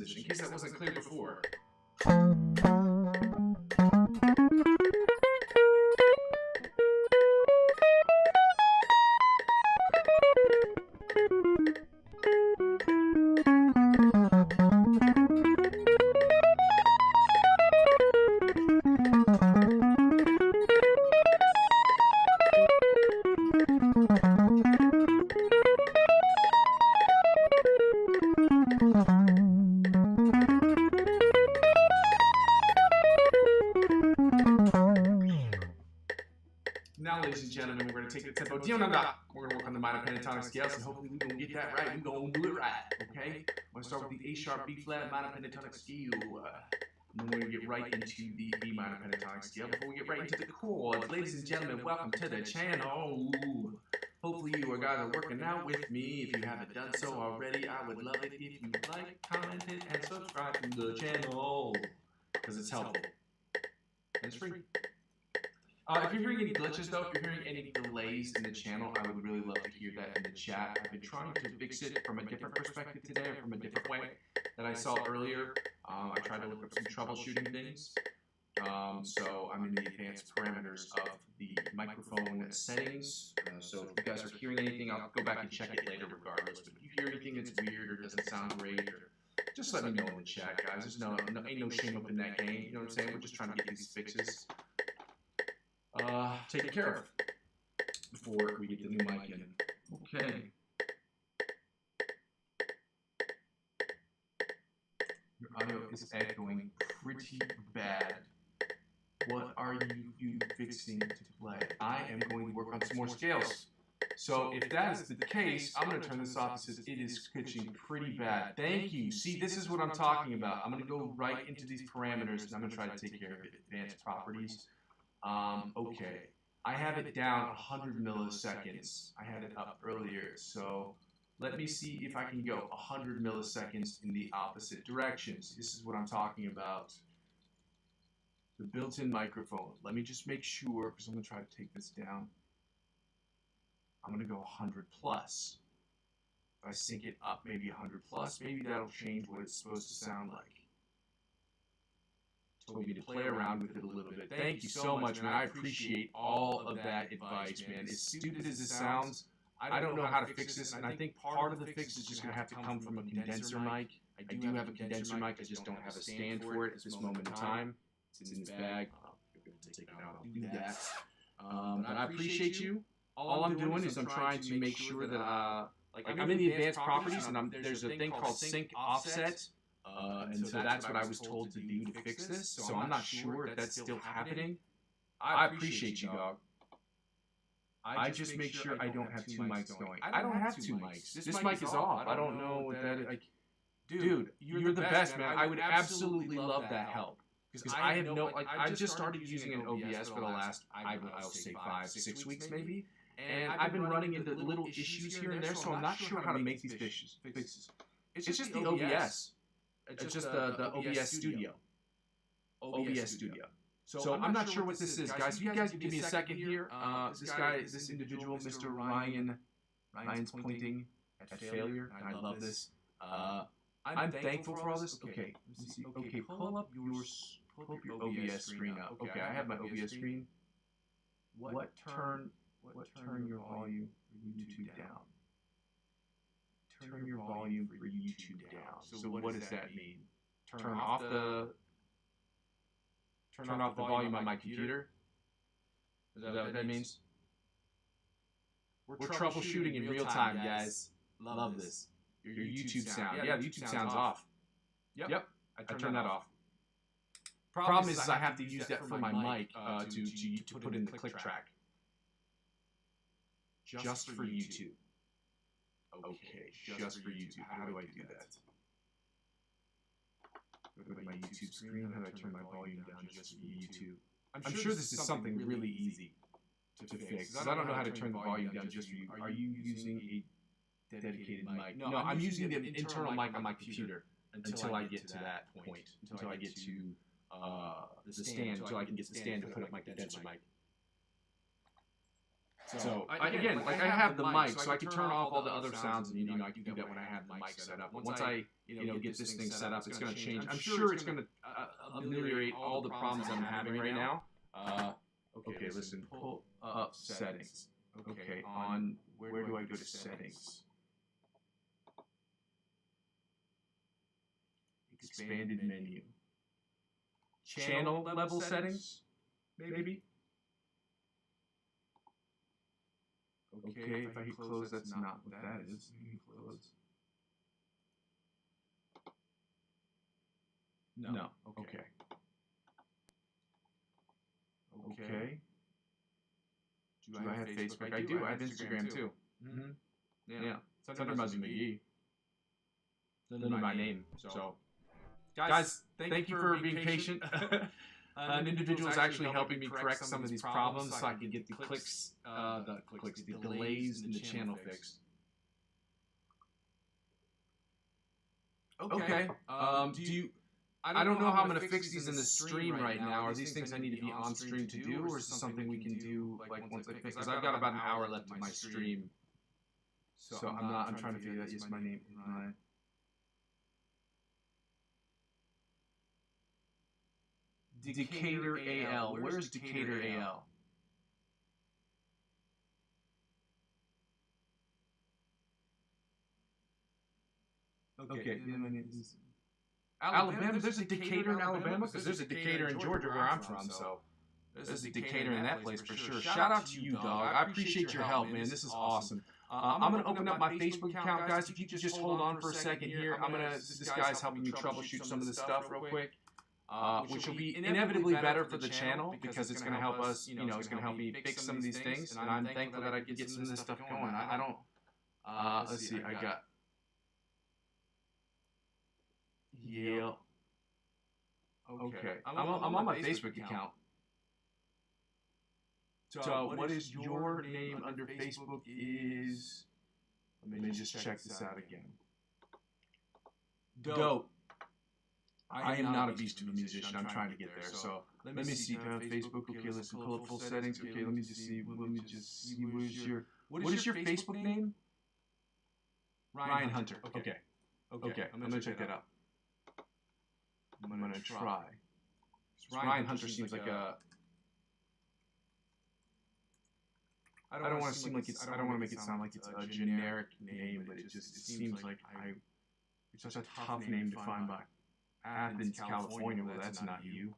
position, in case that wasn't clear before. Now, ladies and gentlemen, we're going to take the tempo. We're going to work on the minor pentatonic scales, and hopefully we're going to get that right. We're going to do it right, okay? We're going to start with the A sharp, B flat, minor pentatonic scale. And then we're going to get right into the A minor pentatonic scale before we get right into the chords. Ladies and gentlemen, welcome to the channel. Hopefully you guys are working out with me. If you haven't done so already, I would love it if you like, commented, and subscribe to the channel, because it's helpful. And it's free. If you're hearing any glitches, though, if you're hearing any delays in the channel, I would really love to hear that in the chat. I've been trying to fix it from a different perspective today, or from a different way that I saw earlier. I tried to look up some troubleshooting things. So I'm in the advanced parameters of the microphone settings. So if you guys are hearing anything, I'll go back and check it later regardless. But if you hear anything that's weird or doesn't sound great, or just let me know in the chat, guys. There's ain't no shame up in that game. You know what I'm saying? We're just trying to get these fixes taken care of before we get the new mic in. Okay. Your audio is echoing pretty bad. What are you fixing to play? I am going to work on some more scales. So if that is the case, I'm going to turn this off. It says it is pitching pretty bad. Thank you. See, this is what I'm talking about. I'm going to go right into these parameters, and I'm going to try to take care of it. Advanced properties. Okay. I have it down 100 milliseconds. I had it up earlier, so let me see if I can go 100 milliseconds in the opposite directions. This is what I'm talking about. The built-in microphone. Let me just make sure, because I'm going to try to take this down. I'm going to go 100 plus. If I sync it up, maybe 100 plus, maybe that'll change what it's supposed to sound like. Told me to play around with it a little bit. Thank you so much, man. I appreciate all of that advice, man. As stupid as it sounds, I don't know how to fix this, and I think part of the fix is just going to have to come from a condenser mic. I do have a condenser mic. I just don't have a stand for it at this moment in time. It's in this bag. Take it out. I'll do that. But I appreciate you. All I'm doing is I'm trying to make sure that I'm in the advanced properties, and there's a thing called sync offset. And so that's what I was told to do to fix this. So I'm not sure if that's still happening. I appreciate you, dog. I just make sure I don't have two mics going. I don't have two mics. This mic is off. I don't know what that is. Like, dude, you're the best, man. I would absolutely love that help. Because I have no, like, I just started using an OBS for the last, I'll say 5, 6 weeks maybe. And I've been running into little issues here and there, so I'm not sure how to make these fixes. It's just the OBS. It's just the OBS Studio. OBS Studio. So I'm not sure what this is, guys. You guys give me a second here. This individual, Mr. Ryan's pointing at failure, and I love this. I'm thankful for all this. Okay, let's see. Okay, pull up your OBS screen up. Okay, I have my OBS screen. Turn your volume for YouTube down. Turn your volume for YouTube down. So what does that mean? Turn off the volume on my computer? Is that what that means? We're troubleshooting in real time, guys. Love this. Your YouTube sound. Yeah, the YouTube sound's off. Yep. I turned that off. Problem is I have to use that for my mic to put in the click track. Just for YouTube. Okay, just for YouTube. How do I do that? Go to my YouTube screen. How do I turn my volume down just for YouTube? I'm sure this is something really easy to fix. Because I don't know how to turn the volume down just for you. Are you using a dedicated mic? No, I'm using the internal mic on my computer until I get to that point. Until I get to the stand. Until I can get the stand to put up my condenser mic. So again, like I have the mic, so I can turn off all the other sounds, and I can do that when I have the mic set up. But once I get this thing set up, it's going to change. I'm sure it's going to ameliorate all the problems that I'm having right now. Okay, listen, pull up settings. Okay, on where do I go to settings? Expanded menu. Channel level settings, maybe? Okay, if I hit close, that's not what that is. Close. No. Okay. Okay. Do I have Facebook? I do. I have Instagram too. Mm-hmm. Yeah. It's under Muzzy McGee. It's under my name. So, guys, thank you for being patient. An individual is actually helping me correct some of these problems so I can get the delays in the channel fixed. Okay. I don't know how I'm going to fix these in the stream right now. Are these things I need to be on stream to do, or is this something we can do like once I fix? Because I've got about an hour left of my stream. So I'm trying to figure that. Yes, my name. Decatur AL. Where's Decatur AL? Okay. Alabama. There's a Decatur in Alabama, because there's a Decatur in Georgia where I'm from. So there's a Decatur in that place for sure. Shout out to you, dog. I appreciate your help, man. This is awesome. I'm going to open up my Facebook account, guys. If you could just hold on for a second here. This guy's helping me troubleshoot some of this stuff real quick. Which will be inevitably better for the channel, because it's going to help us, it's going to help me fix some of these things, and I'm thankful that I could get some of this stuff going. I don't, let's see, I got, yeah, okay, I'm on my Facebook account. So what is your name under Facebook is, let me just check this out again. Dope. I am not a beast of a musician. I'm trying to get there. So let me see. Facebook. Okay, listen. Pull up full settings. Okay, let me just see. What is your Facebook name? Ryan Hunter. Okay. I'm gonna check that out. I'm gonna try. Ryan Hunter seems like a. I don't want to seem like it's. I don't want to make it sound like it's a generic name, but it seems like it's such a tough name to find by. Athens, California. Well, that's not you.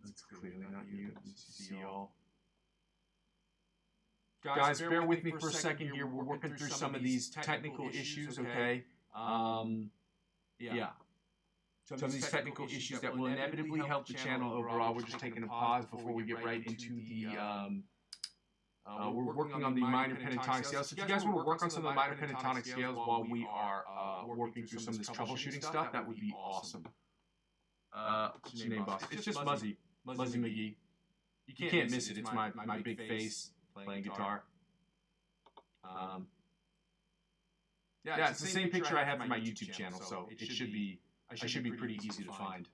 That's clearly not you. See y'all. Guys, bear with me for a second here. We're working through some of these technical issues, okay? Yeah. Some of these technical issues that will inevitably help the channel overall. We're just taking a pause before we get right into the... we're working on the minor pentatonic scales. So if you guys want to work on some of the minor pentatonic scales while we are working through some of this troubleshooting stuff, that would be awesome. What's your name, boss? It's just Muzzy McGee. You can't miss it. It's my big face playing guitar. Yeah, it's the same picture I have for my YouTube channel, so it should be pretty easy to find.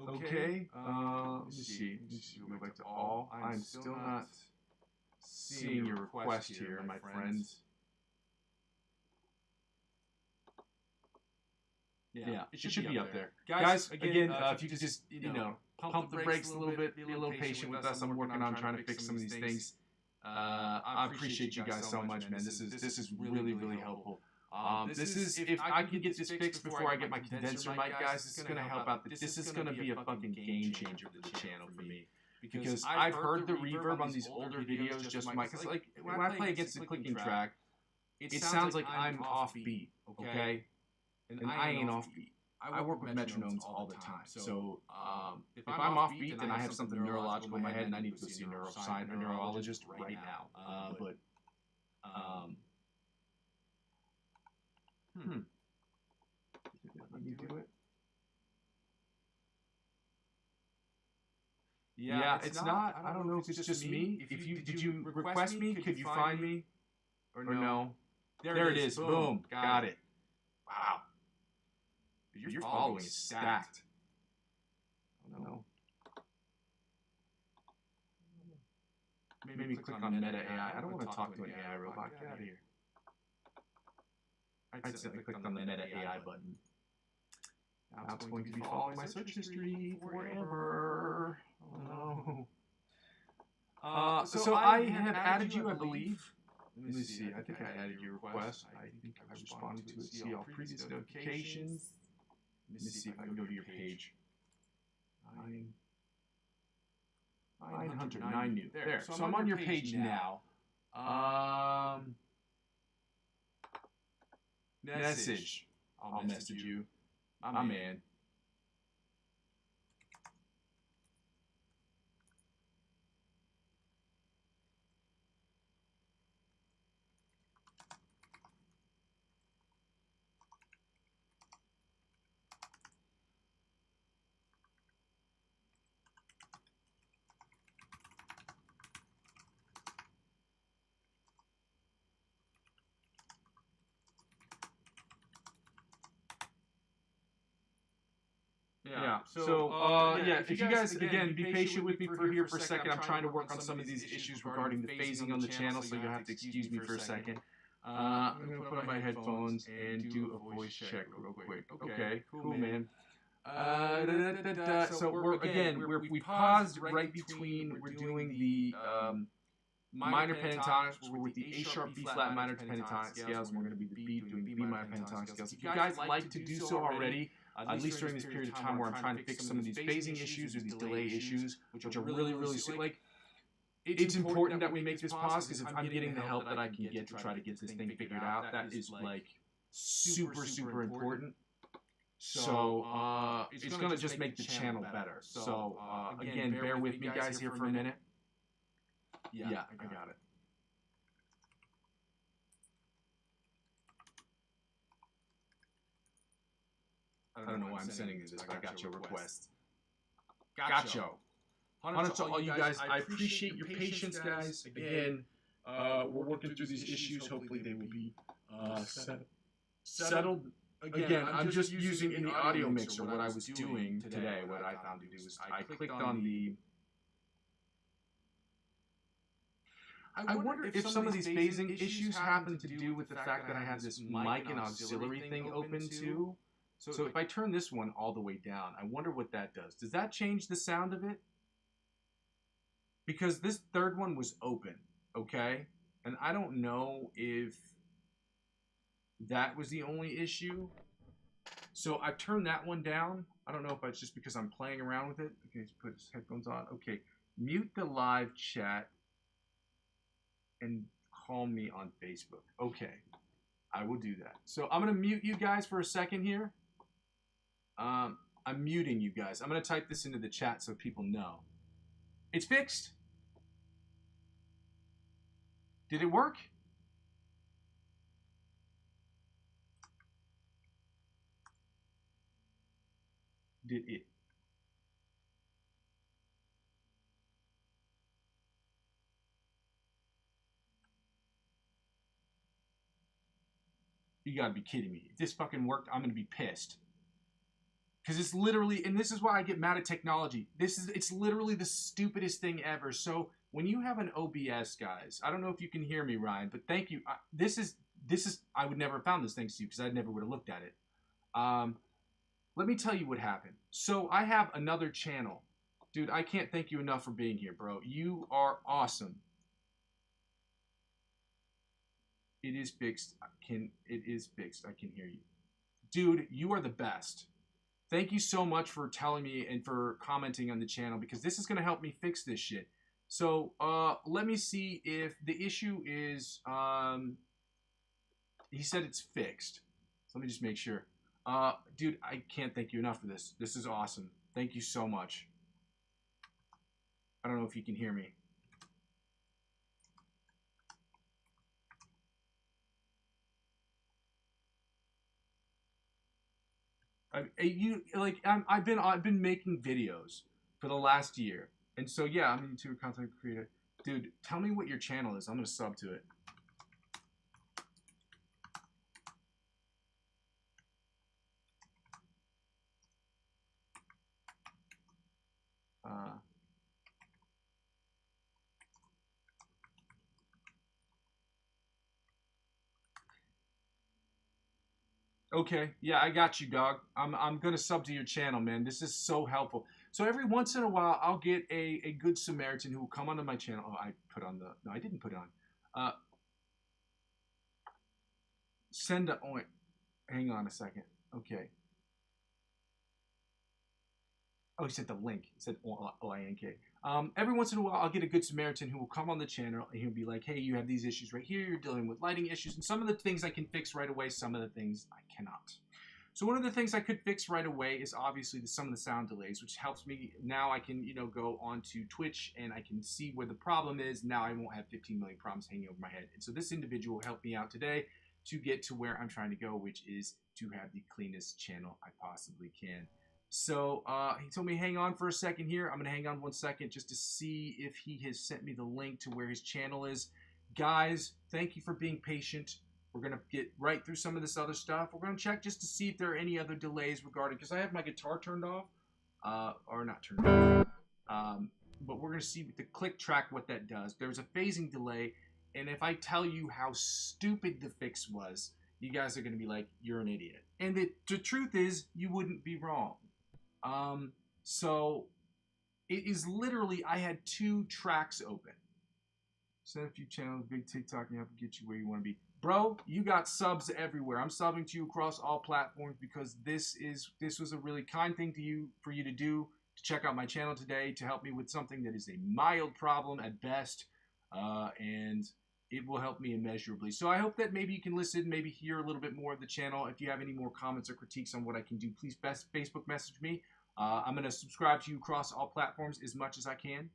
Okay, let me see. We'll go back to all. I'm still not seeing your request here, my friends. Yeah, it should be up there. Guys, again, if you could just, pump the brakes a little bit, be a little patient with us. I'm working on trying to fix some of these things. I appreciate you guys so much, man. This is really, really helpful. This is, if I can get this fixed before I get my condenser mic, guys, this is going to help out. This is going to be a fucking game changer for the channel for me. Because I've heard the reverb on these older videos just might, because like when I play against the clicking track, it sounds like I'm offbeat, okay? And I ain't offbeat. I work with metronomes all the time. So if I'm offbeat, then I have something neurological in my head and I need to go see a neurologist right now. Let me do it. Yeah, it's not. I don't know if it's just me. If you did you request me? Could you find me? Or no? There it is. Boom. Got it. Wow. Your following is stacked. I don't know. Maybe click on Meta AI. I don't want to talk to an AI robot. Get out of here. I accidentally clicked on the Meta AI button. Now it's going to be following my search history forever. Oh no. So I have added you, I believe. Let me see. I think I added your request. I think I responded to it. See all previous notifications. Let me see if I can go to your page. 9 new. There. So I'm on your page now. Message. I'll message you. My man. Yeah. So if you guys, again, be patient with me for a second. I'm trying to work on some of these issues regarding the phasing on the channel, so you'll have to excuse me for a second. I'm going to put on my headphones and do a voice check real quick. Okay, cool, man. So we paused right between, we're doing the minor pentatonics. We're with the A sharp, B flat minor pentatonic scales, and we're going to be the B doing B minor pentatonic scales. If you guys like to do so already, at least during this period of time where I'm trying to fix some of these phasing issues or these delay issues, which are really, like, it's important that we make this pause, because if I'm getting the help that I can get to try to get this thing figured out, that is, like, super, super important. So, it's going to just make the channel better. So, again, bear with me, guys, here for a minute. Yeah, I got it. I don't know why I'm sending you this, but I got your request. Gotcha. Honor to all you guys. I appreciate your patience, guys. Again, we're working through these issues. Hopefully they will be settled. Again, I'm just using in the audio mixer what I was doing today. What I found to do was I clicked on the... I wonder if some of these phasing issues happen to do with the fact that I have this mic and auxiliary thing open too. So if I turn this one all the way down, I wonder what that does. Does that change the sound of it? Because this third one was open, okay? And I don't know if that was the only issue. So I turned that one down. I don't know if it's just because I'm playing around with it. Okay, let's put his headphones on. Okay, mute the live chat and call me on Facebook. Okay, I will do that. So I'm going to mute you guys for a second here. I'm muting you guys. I'm going to type this into the chat so people know. It's fixed. Did it work? Did it? You gotta be kidding me. If this fucking worked, I'm gonna be pissed. Because it's literally, and this is why I get mad at technology. It's literally the stupidest thing ever. So when you have an OBS, guys, I don't know if you can hear me, Ryan, but thank you. This is, I would never have found this thanks to you, because I never would have looked at it. Let me tell you what happened. So I have another channel. Dude, I can't thank you enough for being here, bro. You are awesome. It is fixed. It is fixed. I can hear you. Dude, you are the best. Thank you so much for telling me and for commenting on the channel, because this is going to help me fix this shit. So, let me see if the issue is, he said it's fixed. So let me just make sure. Dude, I can't thank you enough for this. This is awesome. Thank you so much. I don't know if you can hear me. I've been making videos for the last year. And so, yeah, I'm a YouTuber, content creator. Dude, tell me what your channel is. I'm going to sub to it. Okay, yeah, I got you, dog. I'm gonna sub to your channel, man. This is so helpful. So every once in a while, I'll get a good Samaritan who will come onto my channel. Oh, I put on the no, I didn't put it on. Uh, send a. Oh, wait, hang on a second. Okay. Oh, he sent the link. He said O-I-N-K. Every once in a while, I'll get a good Samaritan who will come on the channel and he'll be like, hey, you have these issues right here. You're dealing with lighting issues. And some of the things I can fix right away, some of the things I cannot. So one of the things I could fix right away is obviously some of the sound delays, which helps me. Now I can, go onto Twitch and I can see where the problem is. Now I won't have 15 million problems hanging over my head. And so this individual helped me out today to get to where I'm trying to go, which is to have the cleanest channel I possibly can. So he told me hang on for a second here. I'm going to hang on 1 second just to see if he has sent me the link to where his channel is. Guys, thank you for being patient. We're going to get right through some of this other stuff. We're going to check just to see if there are any other delays regarding, because I have my guitar turned off, or not turned off, but we're going to see with the click track what that does. There's a phasing delay, and if I tell you how stupid the fix was, you guys are going to be like, you're an idiot. And the truth is, you wouldn't be wrong. So it is literally, I had 2 tracks open. Set a few channels, big TikTok, and have to get you where you want to be. Bro, you got subs everywhere. I'm subbing to you across all platforms because this was a really kind thing for you to do, to check out my channel today, to help me with something that is a mild problem at best, and it will help me immeasurably. So I hope that maybe you can listen, maybe hear a little bit more of the channel. If you have any more comments or critiques on what I can do, please Facebook message me. I'm going to subscribe to you across all platforms as much as I can.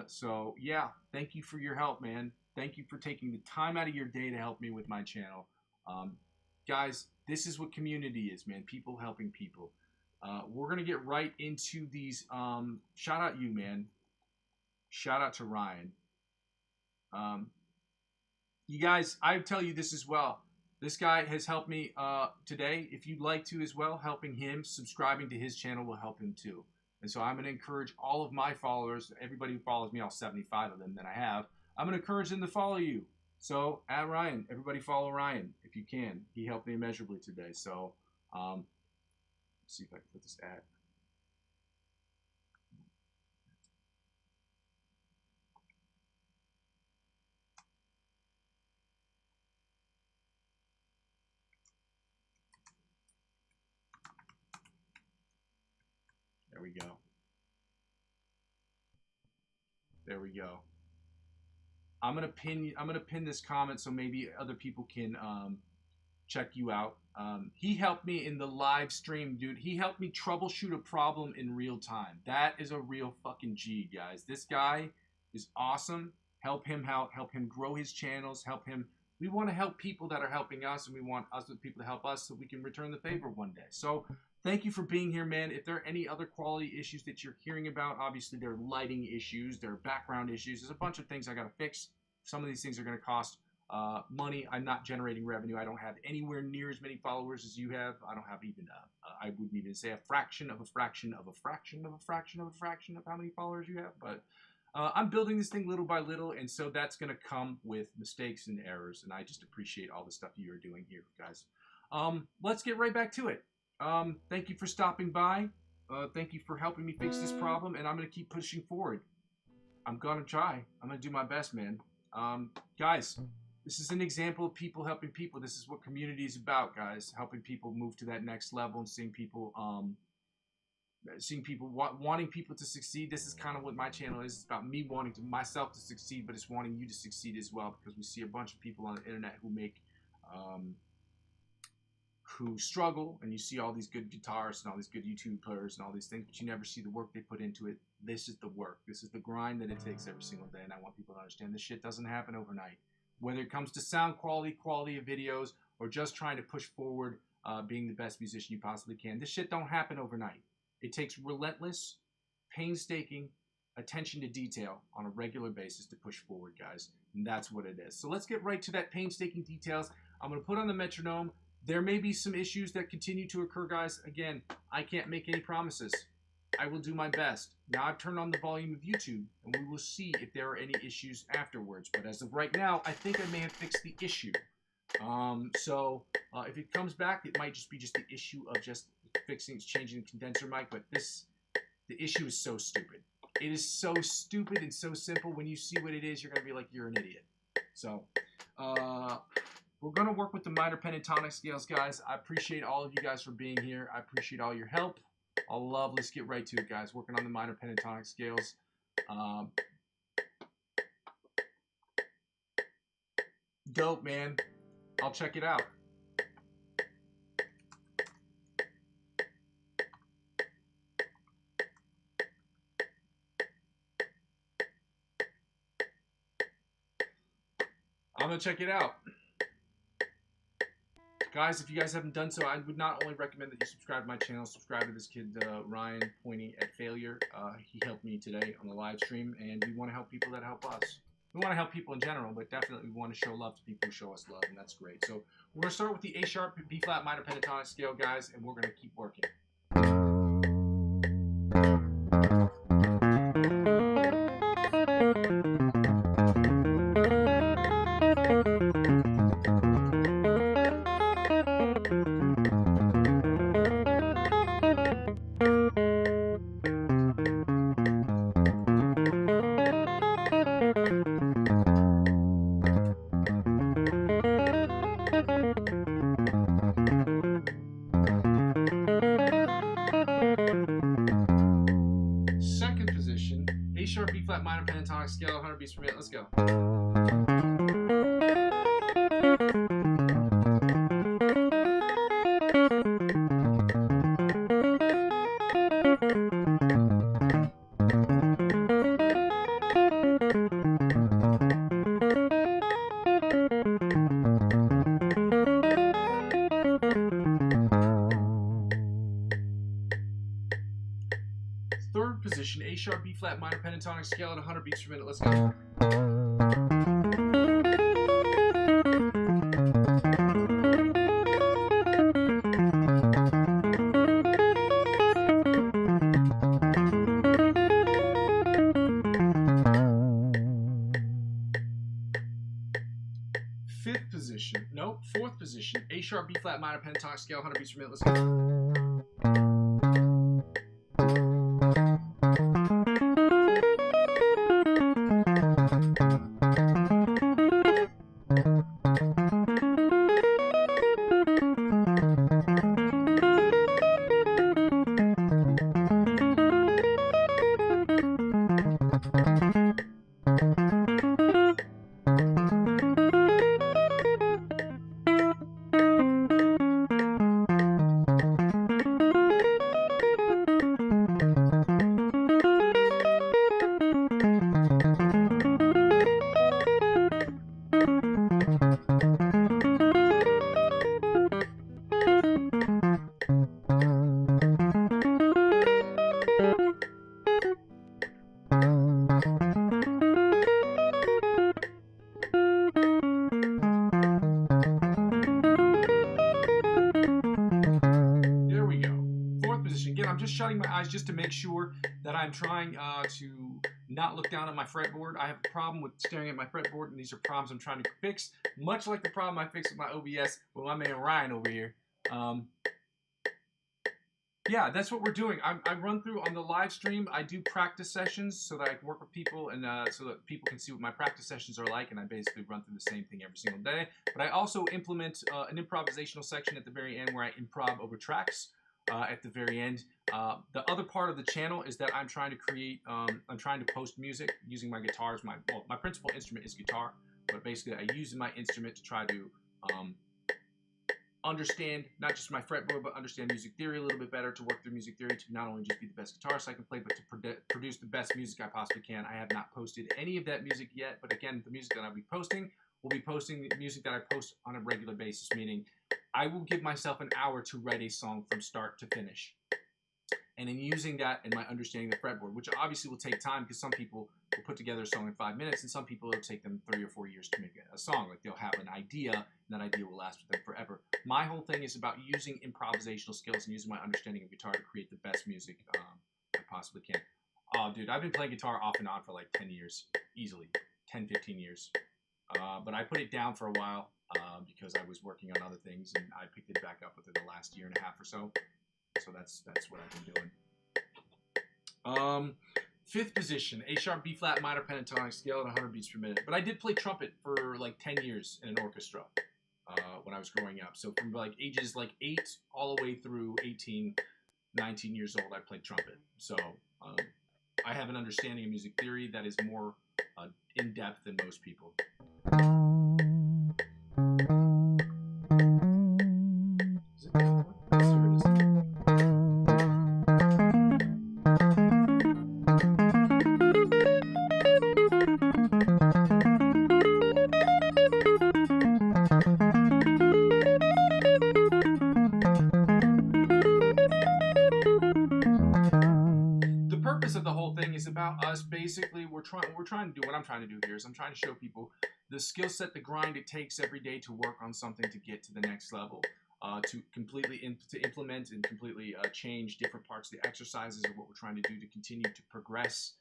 So yeah, thank you for your help, man. Thank you for taking the time out of your day to help me with my channel. Guys, this is what community is, man. People helping people. We're going to get right into these. Shout out you, man. Shout out to Ryan. You guys, I tell you this as well. This guy has helped me today. If you'd like to as well, helping him, subscribing to his channel will help him too. And so I'm going to encourage all of my followers, everybody who follows me, all 75 of them that I have, I'm going to encourage them to follow you. So at Ryan, everybody follow Ryan if you can. He helped me immeasurably today. So let's see if I can put this ad. There we go. There we go. I'm gonna pin this comment so maybe other people can check you out. He helped me in the live stream, dude. He helped me troubleshoot a problem in real time. That is a real fucking G, guys. This guy is awesome. Help him out. Help him grow his channels. Help him. We want to help people that are helping us, and we want us with people to help us so we can return the favor one day. So thank you for being here, man. If there are any other quality issues that you're hearing about, obviously there are lighting issues, there are background issues. There's a bunch of things I got to fix. Some of these things are going to cost money. I'm not generating revenue. I don't have anywhere near as many followers as you have. I don't have even, I wouldn't even say a fraction of a fraction of a fraction of a fraction of a fraction of how many followers you have. But I'm building this thing little by little, and so that's going to come with mistakes and errors, and I just appreciate all the stuff you are doing here, guys. Let's get right back to it. Thank you for stopping by. Thank you for helping me fix this problem, and I'm going to keep pushing forward. I'm going to try. I'm going to do my best, man. Guys, this is an example of people helping people. This is what community is about, guys. Helping people move to that next level and seeing people wanting people to succeed. This is kind of what my channel is. It's about me wanting myself to succeed, but it's wanting you to succeed as well, because we see a bunch of people on the internet who who struggle, and you see all these good guitarists and all these good YouTube players and all these things, but you never see the work they put into it. This is the work. This is the grind that it takes every single day, and I want people to understand this shit doesn't happen overnight. Whether it comes to sound quality of videos, or just trying to push forward being the best musician you possibly can, this shit don't happen overnight. It takes relentless, painstaking, attention to detail on a regular basis to push forward, guys. And that's what it is. So let's get right to that painstaking details. I'm going to put on the metronome. There may be some issues that continue to occur, guys. Again, I can't make any promises. I will do my best. Now I've turned on the volume of YouTube, and we will see if there are any issues afterwards. But as of right now, I think I may have fixed the issue. If it comes back, it might just be the issue of just changing the condenser mic. But the issue is so stupid. It is so stupid and so simple. When you see what it is, you're going to be like, you're an idiot. So, we're going to work with the minor pentatonic scales, guys. I appreciate all of you guys for being here. I appreciate all your help. All love. Let's get right to it, guys. Working on the minor pentatonic scales. Dope, man. I'll check it out. I'm going to check it out. Guys, if you guys haven't done so, I would not only recommend that you subscribe to my channel, subscribe to this kid, Ryan, pointing at failure. He helped me today on the live stream, and we want to help people that help us. We want to help people in general, but definitely we want to show love to people who show us love, and that's great. So we're going to start with the A sharp, B flat minor pentatonic scale, guys, and we're going to keep working. Second position, A sharp, B flat minor pentatonic scale, 100 beats per minute. Let's go. Third position, A sharp, B flat minor pentatonic scale at 100 beats per minute. Let's go. Fifth position, nope, fourth position, A sharp, B flat minor pentatonic scale, 100 beats per minute. Let's go. I'm just shutting my eyes just to make sure that I'm trying to not look down at my fretboard. I have a problem with staring at my fretboard, and these are problems I'm trying to fix, much like the problem I fixed with my OBS with my man Ryan over here. Yeah, that's what we're doing. I run through on the live stream. I do practice sessions so that I can work with people and so that people can see what my practice sessions are like, and I basically run through the same thing every single day. But I also implement an improvisational section at the very end where I improv over tracks at the very end. The other part of the channel is that I'm trying to create, I'm trying to post music using my guitars. My principal instrument is guitar, but basically I use my instrument to try to understand not just my fretboard, but understand music theory a little bit better, to work through music theory, to not only just be the best guitarist I can play, but to produce the best music I possibly can. I have not posted any of that music yet, but again, the music that I'll be posting will be posting the music that I post on a regular basis, meaning I will give myself an hour to write a song from start to finish. and in using that and my understanding of the fretboard, which obviously will take time because some people will put together a song in 5 minutes, and some people it'll take them 3 or 4 years to make a song. Like they'll have an idea, and that idea will last with them forever. My whole thing is about using improvisational skills and using my understanding of guitar to create the best music I possibly can. Oh, dude, I've been playing guitar off and on for like 10 years, easily, 10, 15 years. But I put it down for a while because I was working on other things, and I picked it back up within the last year and a half or so. So that's what I've been doing. Fifth position, A sharp, B flat, minor pentatonic scale at 100 beats per minute. But I did play trumpet for like 10 years in an orchestra when I was growing up. So from like ages like 8 all the way through 18, 19 years old, I played trumpet. So I have an understanding of music theory that is more in depth than most people. About us, basically, we're trying to do what I'm trying to do here is I'm trying to show people the skill set, the grind it takes every day to work on something to get to the next level, to completely implement and completely change different parts of the exercises of what we're trying to do to continue to progress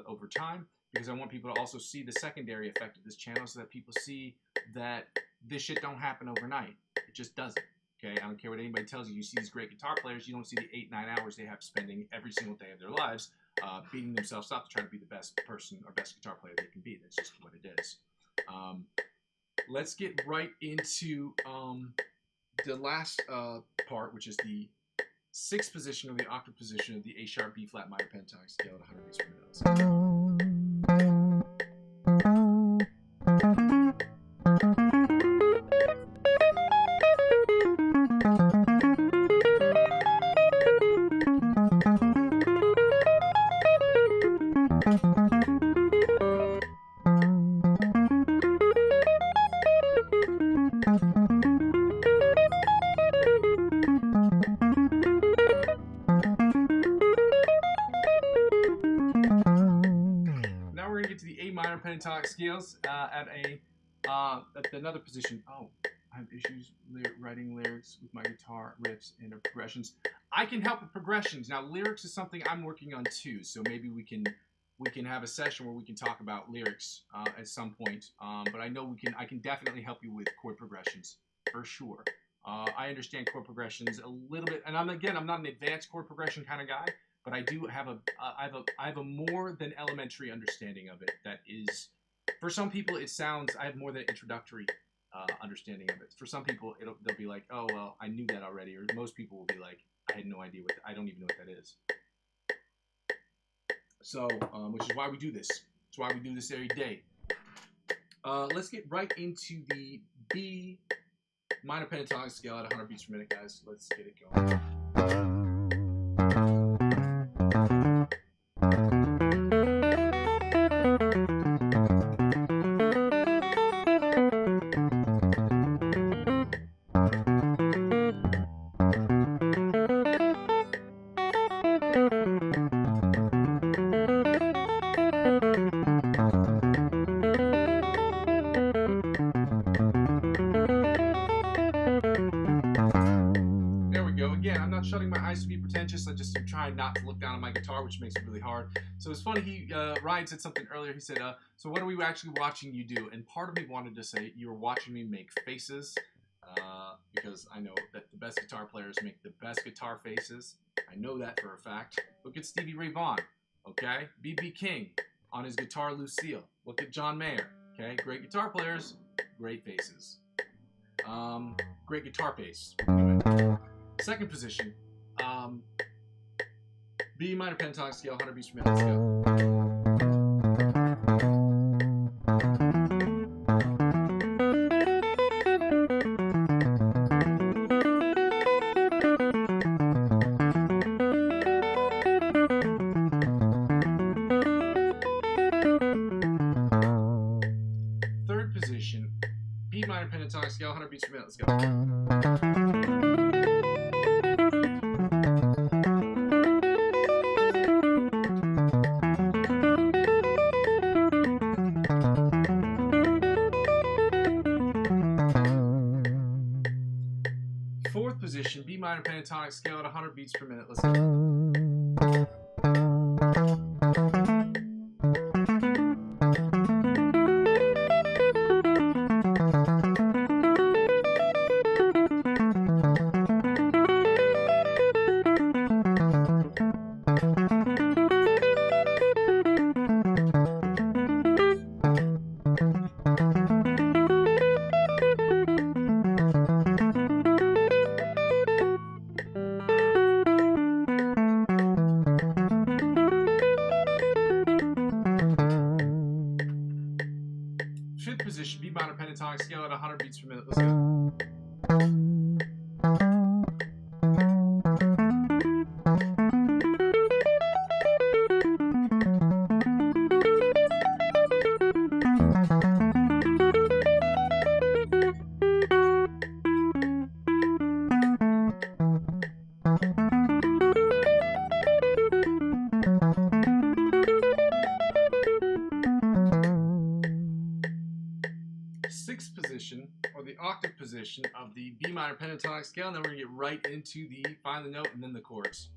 over time, because I want people to also see the secondary effect of this channel so that people see that this shit don't happen overnight. It just doesn't. Okay, I don't care what anybody tells you. You see these great guitar players, you don't see the 8-9 hours they have spending every single day of their lives beating themselves up to try to be the best person or best guitar player they can be. That's just what it is. Let's get right into the last part, which is the 6th position or the octave position of the A sharp, B flat, minor pentatonic scale at 100 beats per minute. Pentatonic scales at another position. Oh, I have issues writing lyrics with my guitar riffs and progressions. I can help with progressions. Now, lyrics is something I'm working on too, so maybe we can have a session where we can talk about lyrics at some point. But I know I can definitely help you with chord progressions for sure. I understand chord progressions a little bit, and I'm not an advanced chord progression kind of guy. But I do have I have a more than elementary understanding of it. That is, for some people, it sounds. I have more than introductory understanding of it. For some people, they'll be like, "Oh well, I knew that already." Or most people will be like, "I had no idea I don't even know what that is." So, which is why we do this. It's why we do this every day. Let's get right into the B minor pentatonic scale at 100 beats per minute, guys. Let's get it going. Shutting my eyes to be pretentious. I just am trying not to look down at my guitar, which makes it really hard. So it's funny, Ryan said something earlier. He said, so what are we actually watching you do? And part of me wanted to say, you were watching me make faces, because I know that the best guitar players make the best guitar faces. I know that for a fact. Look at Stevie Ray Vaughan, okay? B.B. King on his guitar Lucille. Look at John Mayer, okay? Great guitar players, great faces. Great guitar bass. Anyway. Second position, B minor pentatonic scale, 100 beats per minute. Let's go. Third position, B minor pentatonic scale, 100 beats per minute. Let's go. minor pentatonic scale at 100 beats per minute. Let's go. Fifth position, B minor pentatonic scale at 100 beats per minute. Let's go. Sixth position, or the octave position of the B minor pentatonic scale, and then we're going to get right into the find the note and then the chords.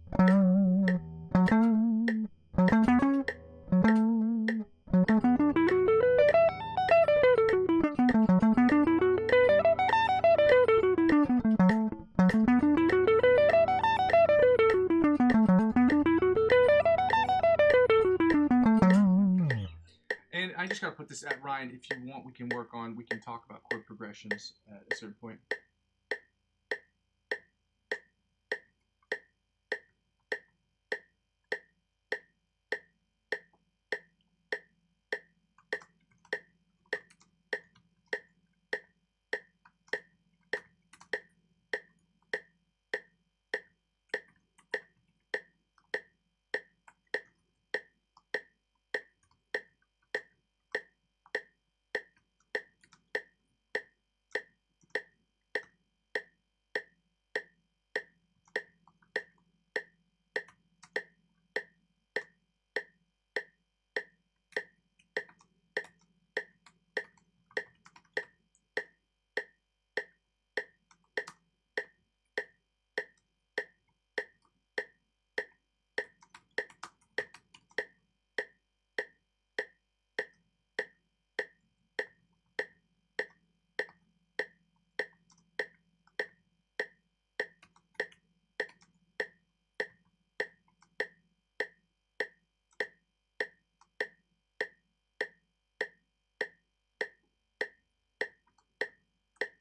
And I just got to put this at Ryan. If you want, we can talk about chord progressions at a certain point.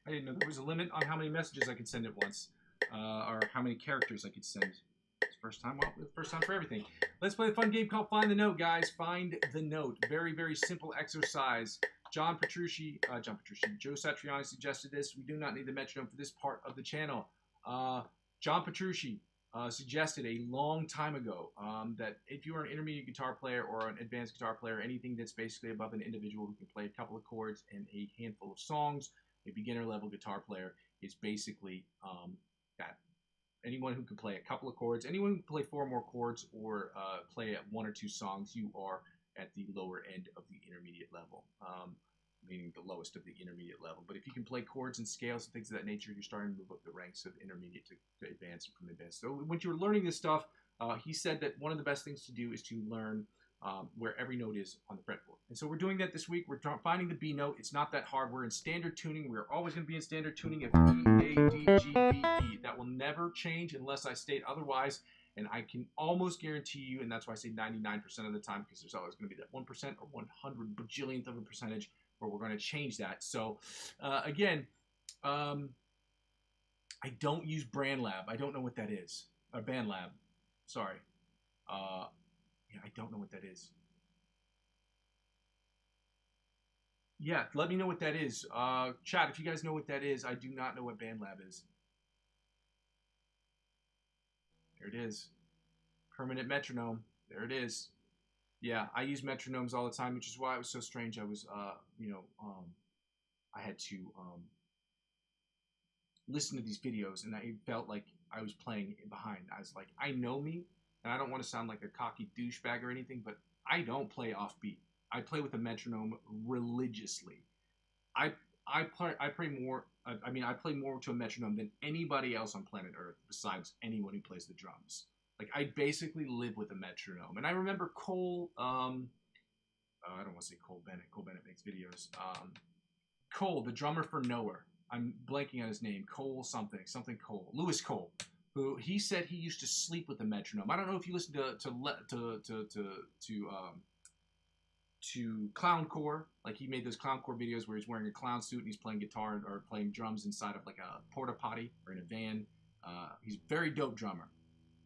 I didn't know there was a limit on how many messages I could send at once, or how many characters I could send. It's first time, well, first time for everything. Let's play a fun game called Find the Note, guys. Find the note. Very, very simple exercise. Joe Satriani suggested this. We do not need the metronome for this part of the channel. John Petrucci suggested a long time ago that if you are an intermediate guitar player or an advanced guitar player, anything that's basically above an individual who can play a couple of chords and a handful of songs, a beginner level guitar player is basically that. Anyone who can play a couple of chords, anyone who can play 4 or more chords or play 1 or 2 songs, you are at the lower end of the intermediate level, meaning the lowest of the intermediate level. But if you can play chords and scales and things of that nature, you're starting to move up the ranks of intermediate to advanced and from advanced. So when you're learning this stuff, he said that one of the best things to do is to learn where every note is on the fretboard. And so we're doing that this week. We're finding the B note. It's not that hard. We're in standard tuning. We're always going to be in standard tuning of E, A, D, G, B, E. That will never change unless I state otherwise. And I can almost guarantee you, and that's why I say 99% of the time, because there's always going to be that 1% or 100 bajillionth of a percentage where we're going to change that. So again, I don't use BrandLab. I don't know what that is. Or BandLab. Sorry. Yeah, I don't know what that is. Yeah, let me know what that is. Chat, if you guys know what that is, I do not know what BandLab is. There it is. Permanent metronome. There it is. Yeah, I use metronomes all the time, which is why it was so strange. I was, I had to listen to these videos, and I felt like I was playing behind. I was like, I know me, and I don't want to sound like a cocky douchebag or anything, but I don't play offbeat. I play with a metronome religiously. I play more. I mean, I play more to a metronome than anybody else on planet Earth besides anyone who plays the drums. Like, I basically live with a metronome. And I remember Cole. I don't want to say Cole Bennett. Cole Bennett makes videos. Cole, the drummer for Nowhere. I'm blanking on his name. Cole something Cole. Lewis Cole. Who he said he used to sleep with the metronome. I don't know if you listen to Clowncore. Like, he made those Clowncore videos where he's wearing a clown suit and he's playing guitar or playing drums inside of like a porta potty or in a van. He's a very dope drummer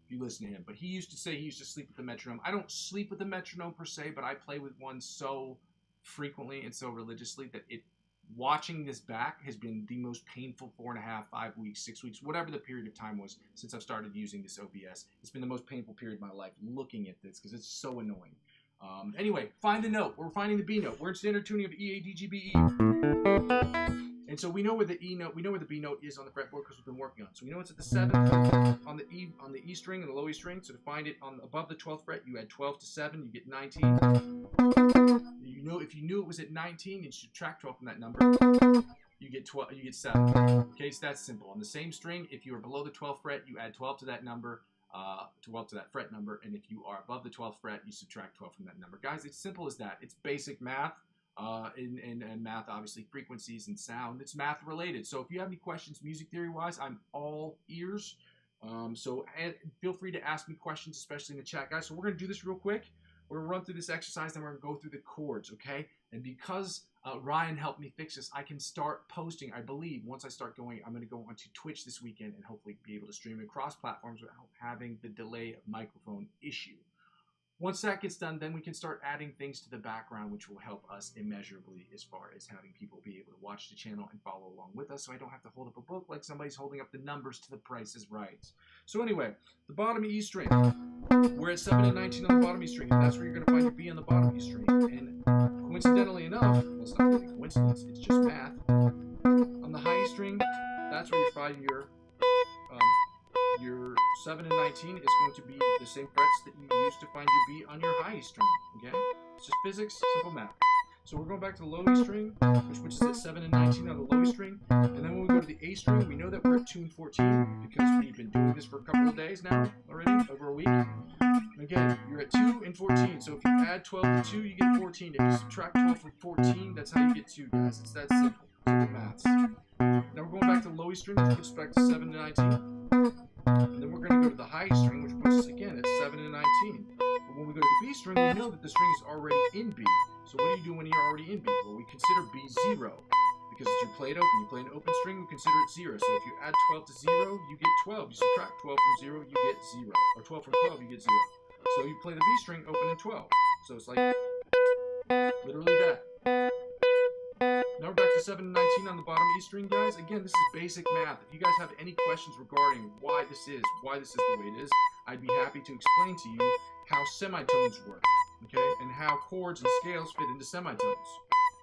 if you listen to him. But he used to say he used to sleep with the metronome. I don't sleep with the metronome per se, but I play with one so frequently and so religiously that watching this back has been the most painful 4.5, 5 weeks, 6 weeks, whatever the period of time was since I've started using this OBS. It's been the most painful period of my life looking at this because it's so annoying. Anyway, find the note. We're finding the B note. We're in standard tuning of E, A, D, G, B, E. And so we know where the E note, we know where the B note is on the fretboard because we've been working on it. So we know it's at the 7th on the E string and the low E string. So to find it above the 12th fret, you add 12 to 7, you get 19. You know, if you knew it was at 19 and you subtract 12 from that number, you get 12. You get 7. Okay, so that's simple. On the same string, if you are below the 12th fret, you add 12 to that number. 12 to that fret number, and if you are above the 12th fret, you subtract 12 from that number. Guys, it's simple as that. It's basic math, and math, obviously, frequencies and sound. It's math related. So if you have any questions music theory wise, I'm all ears. So feel free to ask me questions, especially in the chat, guys. So we're going to do this real quick. We're going to run through this exercise, and we're going to go through the chords, okay? And because Ryan helped me fix this, I can start posting, I believe, once I start going, I'm going to go onto Twitch this weekend and hopefully be able to stream across platforms without having the delay of microphone issue. Once that gets done, then we can start adding things to the background, which will help us immeasurably as far as having people be able to watch the channel and follow along with us, so I don't have to hold up a book like somebody's holding up the numbers to the Price is Right. So anyway, the bottom E string. We're at 7 and 19 on the bottom E string, and that's where you're going to find your B on the bottom E string. And coincidentally enough, well, it's not really a coincidence, it's just math. On the high E string, that's where you find your 7 and 19 is going to be the same frets that you use to find your B on your high E string, okay? It's just physics, simple math. So we're going back to the low E string, which puts us at 7 and 19 on the low E string. And then when we go to the A string, we know that we're at 2 and 14 because we've been doing this for a couple of days now already, over a week. And again, you're at 2 and 14. So if you add 12 to 2, you get 14. If you subtract 12 from 14, that's how you get 2, guys. It's that simple. Simple maths. Now we're going back to the low E string, which puts us back to 7 and 19. And then we're going to go to the high E string, which puts us again at 7 and 19. But when we go to the B string, we know that the string is already in B. So what do you do when you're already in B? Well, we consider B 0. Because as you play it open, you play an open string, we consider it 0. So if you add 12 to 0, you get 12. You subtract 12 from 0, you get 0. Or 12 from 12, you get 0. So you play the B string open in 12. So it's like literally that. Now we're back to 7 and 19 on the bottom E string, guys. Again, this is basic math. If you guys have any questions regarding why this is the way it is, I'd be happy to explain to you how semitones work, okay? And how chords and scales fit into semitones.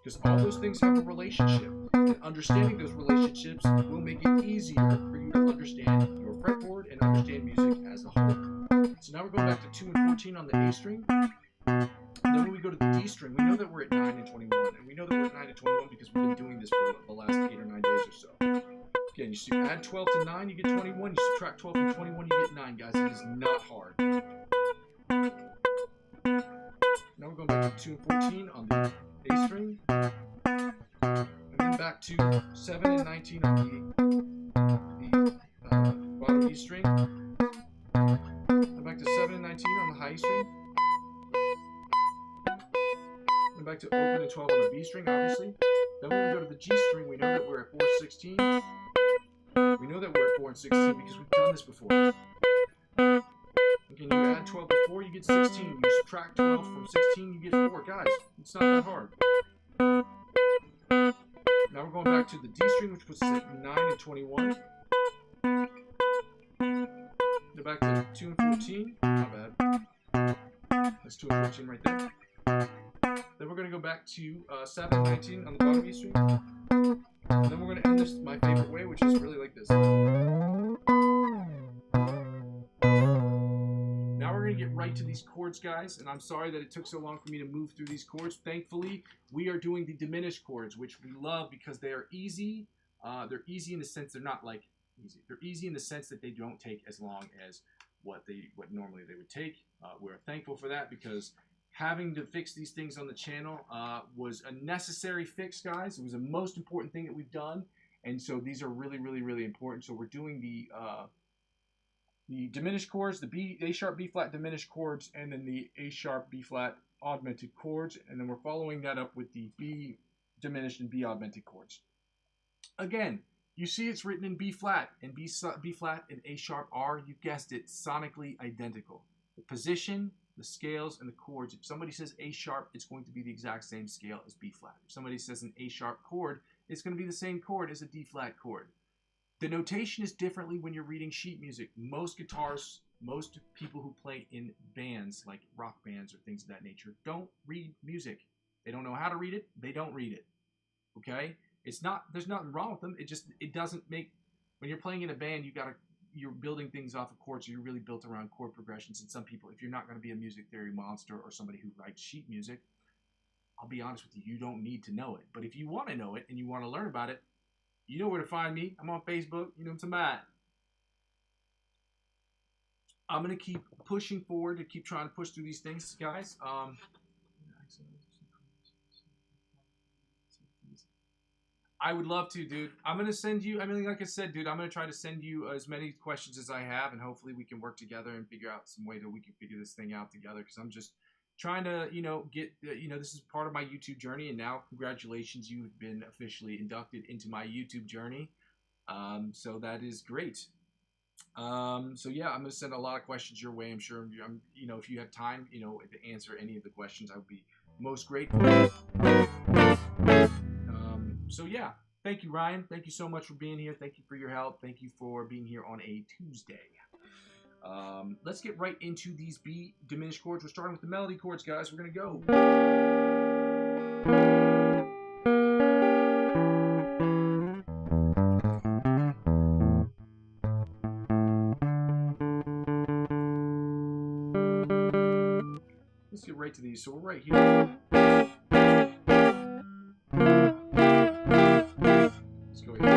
Because all those things have a relationship. And understanding those relationships will make it easier for you to understand your fretboard and understand music as a whole. So now we're going back to 2 and 14 on the A string. Then when we go to the D string, we know that we're at 9 and 21. And we know that we're at 9 and 21 because we've been doing this for the last 8 or 9 days or so. Again, you add 12 to 9, you get 21. You subtract 12 from 21, you get 9, guys. It is not hard. Now we're going back to 2 and 14 on the A string. And then back to 7 and 19 on the bottom E string. And back to 7 and 19 on the high E string. And back to open and 12 on the B string, obviously. Then when we go to the G string, we know that we're at 4 and 16. We know that we're at 4 and 16 because we've done this before. Again, you add 12 to 4, you get 16. You subtract 12 from 16, you get 4. Guys, it's not that hard. Now we're going back to the D string, which puts us at 9 and 21. Go back to 2 and 14. Not bad. That's 2 and 14 right there. Then we're going to go back to 7 and 19 on the bottom E string. And then we're going to end this my favorite way, which is really like this. Now we're going to get right to these chords, guys, and I'm sorry that it took so long for me to move through these chords. Thankfully, we are doing the diminished chords, which we love because they are easy. They're easy in the sense they're not like easy. They're easy in the sense that they don't take as long as what normally they would take. We're thankful for that because having to fix these things on the channel was a necessary fix, guys. It was the most important thing that we've done, and so these are really, really, really important. So we're doing the diminished chords, the A sharp B flat diminished chords, and then the A sharp B flat augmented chords, and then we're following that up with the B diminished and B augmented chords. Again, you see it's written in B flat, and B flat and A sharp are, you guessed it, sonically identical. The position, the scales, and the chords. If somebody says A sharp, it's going to be the exact same scale as B flat. If somebody says an A sharp chord, it's going to be the same chord as a D flat chord. The notation is differently when you're reading sheet music. Most guitarists, most people who play in bands, like rock bands or things of that nature, don't read music. They don't know how to read it. They don't read it. Okay? There's nothing wrong with them. It doesn't make, when you're playing in a band, you're building things off of chords, so you're really built around chord progressions. And some people, if you're not going to be a music theory monster or somebody who writes sheet music, I'll be honest with you, you don't need to know it. But if you want to know it and you want to learn about it, you know where to find me. I'm on Facebook. You know what I'm at. I'm going to keep pushing forward to keep trying to push through these things, guys. I would love to, dude. I'm going to send you, like I said, dude, I'm going to try to send you as many questions as I have, and hopefully we can work together and figure out some way that we can figure this thing out together, because I'm just trying to, get, this is part of my YouTube journey, and now, congratulations, you've been officially inducted into my YouTube journey. So that is great. So yeah, I'm going to send a lot of questions your way. I'm sure, if you have time, to answer any of the questions, I would be most grateful. So yeah, thank you, Ryan. Thank you so much for being here. Thank you for your help. Thank you for being here on a Tuesday. Let's get right into these B diminished chords. We're starting with the melody chords, guys. We're going to go. Let's get right to these. So we're right here. Let's go here.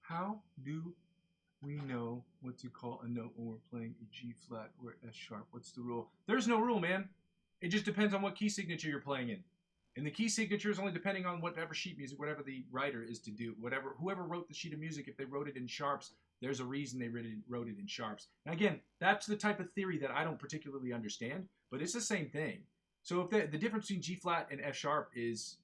How do we know what to call a note when we're playing a G flat or S sharp? What's the rule? There's no rule, man. It just depends on what key signature you're playing in. And the key signature is only depending on whatever sheet music, whatever the writer is to do. Whoever wrote the sheet of music, if they wrote it in sharps, there's a reason they wrote it in sharps. Now again, that's the type of theory that I don't particularly understand, but it's the same thing. So if the difference between G flat and F sharp is,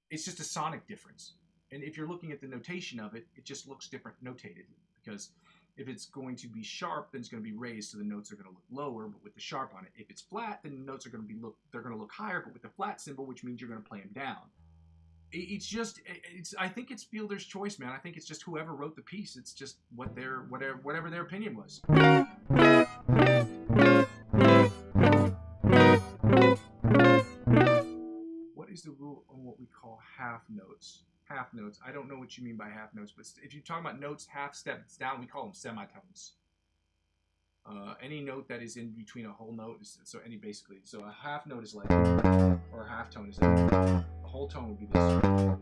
it's just a sonic difference. And if you're looking at the notation of it, it just looks different notated, because if it's going to be sharp, then it's going to be raised, so the notes are going to look lower, but with the sharp on it. If it's flat, then the notes are going to look higher, but with the flat symbol, which means you're going to play them down. I think it's Fielder's choice, man. I think it's just whoever wrote the piece. It's just whatever their opinion was. What is the rule on what we call half notes? Half notes. I don't know what you mean by half notes, but if you're talking about notes half steps down, we call them semitones. Any note that is in between a whole note is basically a half note is like, or a half tone is like, a whole tone would be this.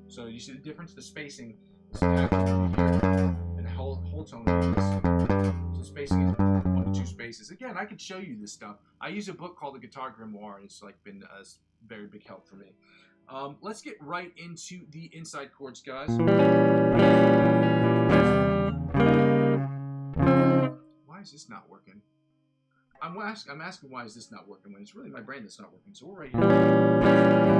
So you see the difference? The spacing is half tone here, and a whole tone would be this. So spacing is 1 to 2 spaces. Again, I could show you this stuff. I use a book called The Guitar Grimoire, and it's like been a very big help for me. Let's get right into the inside chords, guys. Why is this not working? I'm asking why is this not working when it's really my brain that's not working. So we're right here.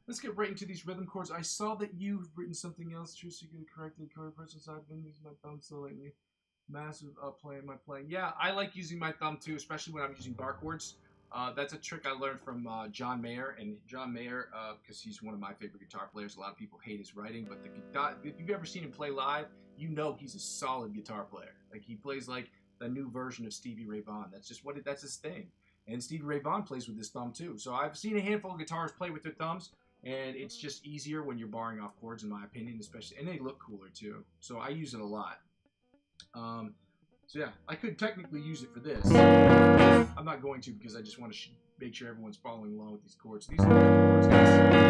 Let's get right into these rhythm chords. I saw that you've written something else. True, so you can correct the chord persons. I've been using my thumb so lately. Massive playing my playing. Yeah, I like using my thumb too, especially when I'm using bar chords. That's a trick I learned from John Mayer. And John Mayer, because he's one of my favorite guitar players. A lot of people hate his writing, but if you've ever seen him play live, you know he's a solid guitar player. Like he plays like the new version of Stevie Ray Vaughan. That's just that's his thing. And Stevie Ray Vaughan plays with his thumb too. So I've seen a handful of guitarists play with their thumbs. And it's just easier when you're barring off chords, in my opinion, especially, and they look cooler too. So I use it a lot. So yeah, I could technically use it for this. I'm not going to because I just want to make sure everyone's following along with these chords. These are the chords, guys.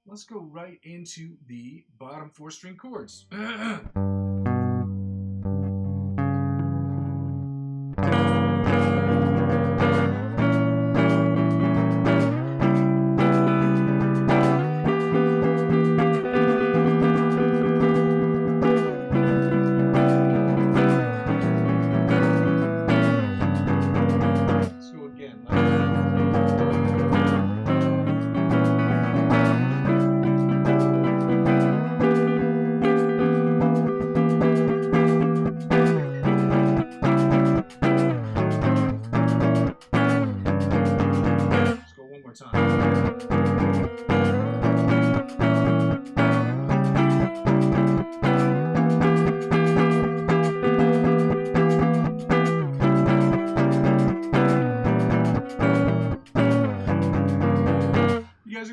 Let's go right into the bottom 4 string chords.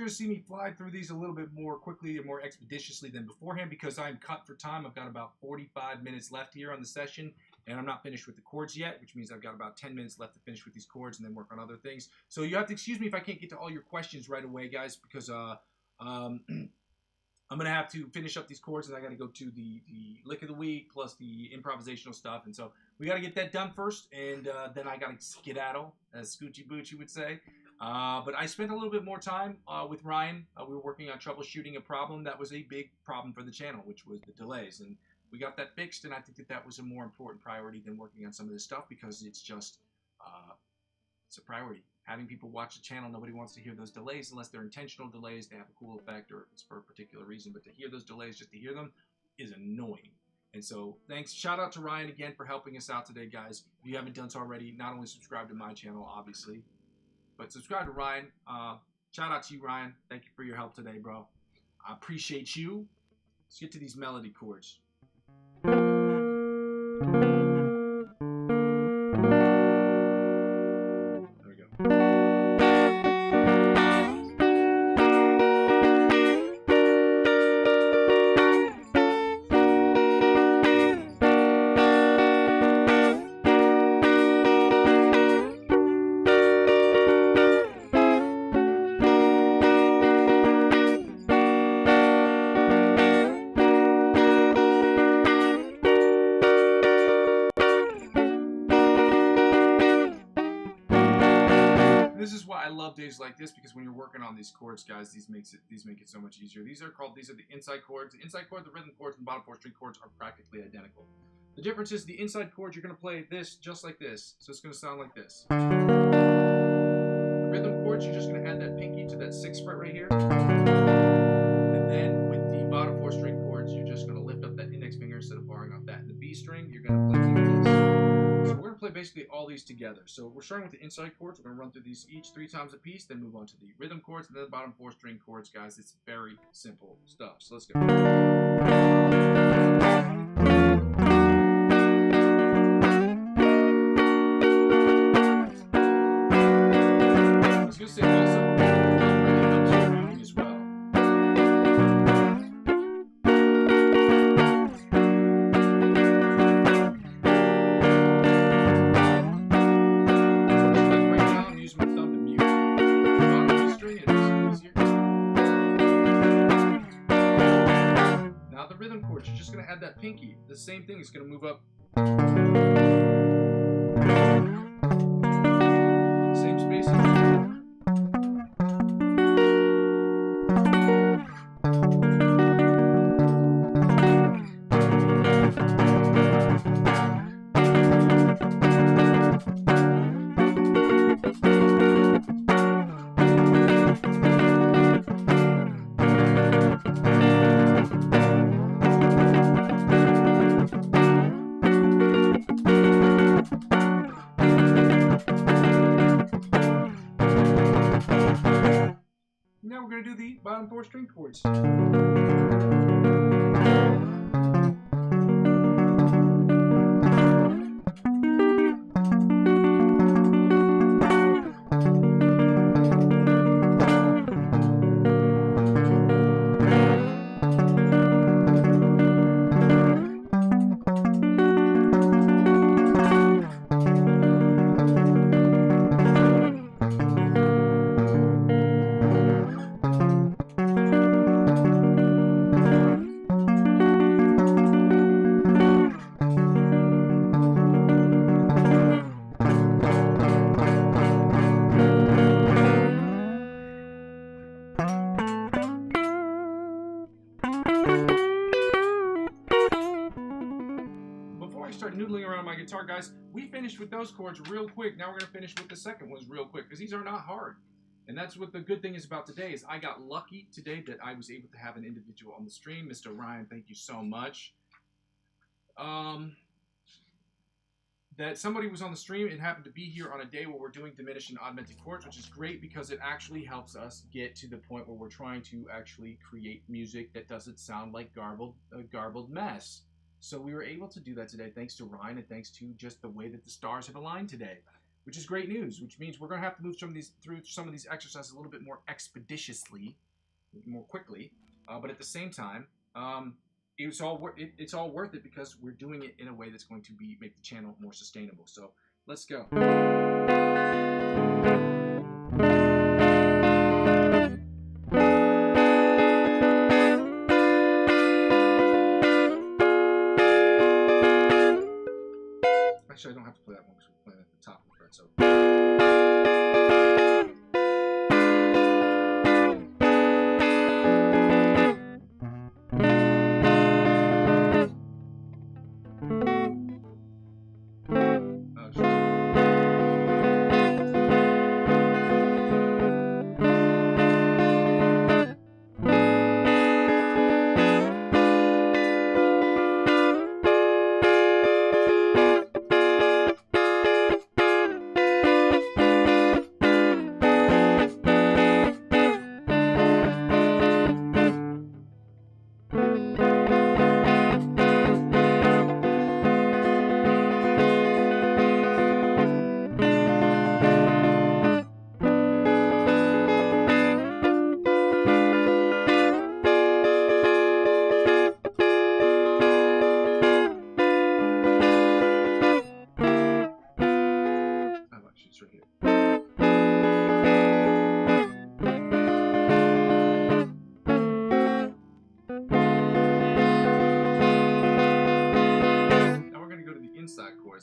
See me fly through these a little bit more quickly and more expeditiously than beforehand because I'm cut for time. I've got about 45 minutes left here on the session, and I'm not finished with the chords yet, which means I've got about 10 minutes left to finish with these chords and then work on other things. So you have to excuse me if I can't get to all your questions right away, guys, because I'm going to have to finish up these chords, and I got to go to the lick of the week plus the improvisational stuff, and so we got to get that done first, and then I got to skedaddle, as Scoochie Boochie would say. But I spent a little bit more time with Ryan. We were working on troubleshooting a problem that was a big problem for the channel, which was the delays. And we got that fixed, and I think that was a more important priority than working on some of this stuff, because it's just it's a priority. Having people watch the channel, nobody wants to hear those delays unless they're intentional delays. They have a cool effect or it's for a particular reason. But to hear those delays, just to hear them, is annoying. And so thanks. Shout out to Ryan again for helping us out today, guys. If you haven't done so already, not only subscribe to my channel, obviously, but subscribe to Ryan. Shout out to you, Ryan. Thank you for your help today, bro. I appreciate you. Let's get to these melody chords. This is why I love days like this, because when you're working on these chords, guys, these make it so much easier. These are the inside chords. The inside chord, the rhythm chords, and the bottom 4 string chords are practically identical. The difference is the inside chords, you're going to play this just like this. So it's going to sound like this. The rhythm chords, you're just going to add that pinky to that 6th fret right here. And then with the bottom 4 string chords, you're just going to lift up that index finger instead of barring off that. And the B string, you're going to play like this. So we're going to play basically all these together. So we're starting with the inside chords. We're going to run through these each 3 times a piece, then move on to the rhythm chords, and then the bottom 4 string chords, guys. It's very simple stuff. So let's go. I was going to say also, it really helps your reading as well. Now the rhythm chords, you're just going to add that pinky. The same thing is going to move up. Same spacing. Now we're going to do the bottom 4 string chords. Noodling around my guitar, guys. We finished with those chords real quick. Now we're going to finish with the second ones real quick, because these are not hard. And that's what the good thing is about today, is I got lucky today that I was able to have an individual on the stream. Mr. Ryan, thank you so much. That somebody was on the stream and happened to be here on a day where we're doing diminished and augmented chords, which is great because it actually helps us get to the point where we're trying to actually create music that doesn't sound like a garbled mess. So we were able to do that today thanks to Ryan and thanks to just the way that the stars have aligned today, which is great news, which means we're going to have to move through some of these exercises a little bit more expeditiously, more quickly, but at the same time, it's all worth it because we're doing it in a way that's going to make the channel more sustainable. So let's go. Actually, I don't have to play that one because we're playing at the top of the fret. So.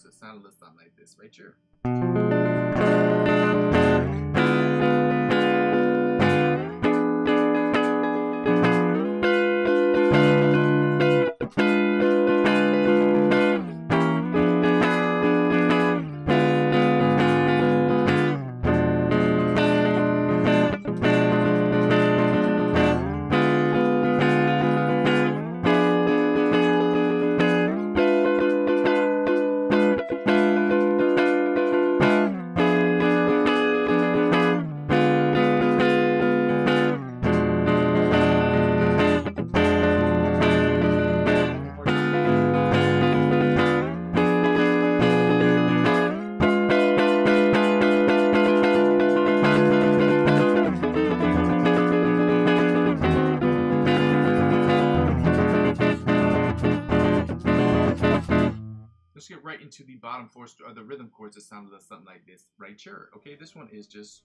chords that sound a little something like this, right here. Let's get right into the bottom four, or the rhythm chords that sound something like this, right here. Okay, this one is just.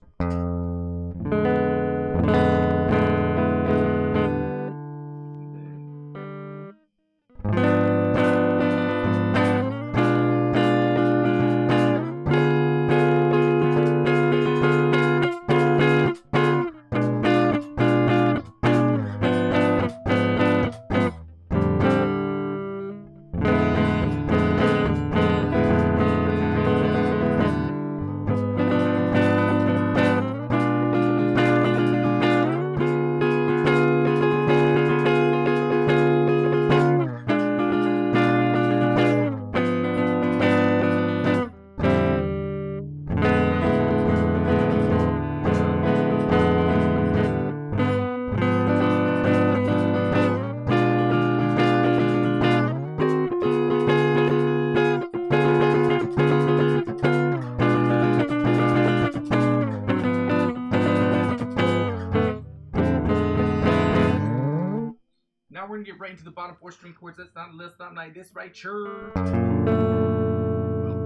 Now we're gonna get right into the bottom four string chords that sound a little something like this, right here. Well,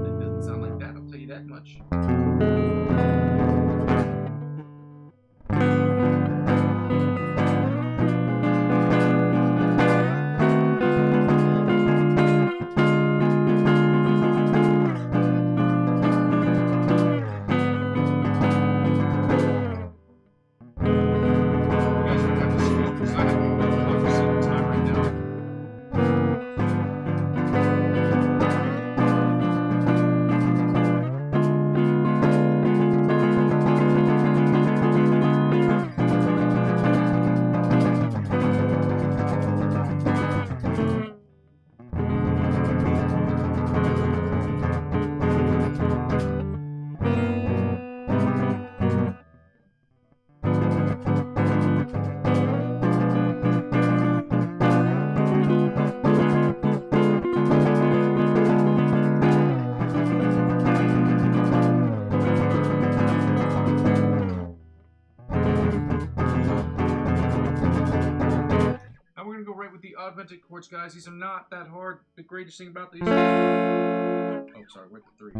it doesn't sound like that, I'll tell you that much. The augmented chords, guys, these are not that hard. The greatest thing about these. Oh, sorry, we're at the 3.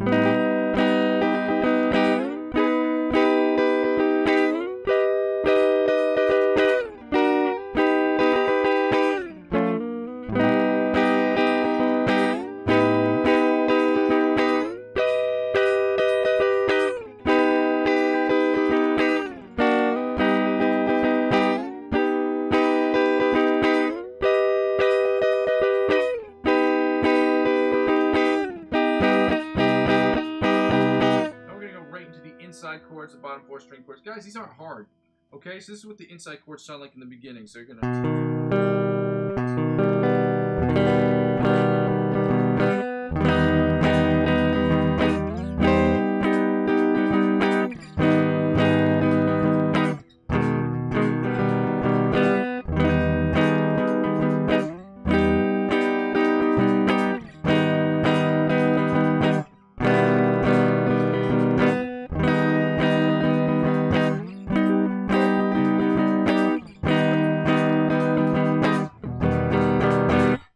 Inside chords, the bottom four string chords. Guys, these aren't hard. Okay, so this is what the inside chords sound like in the beginning. So you're gonna.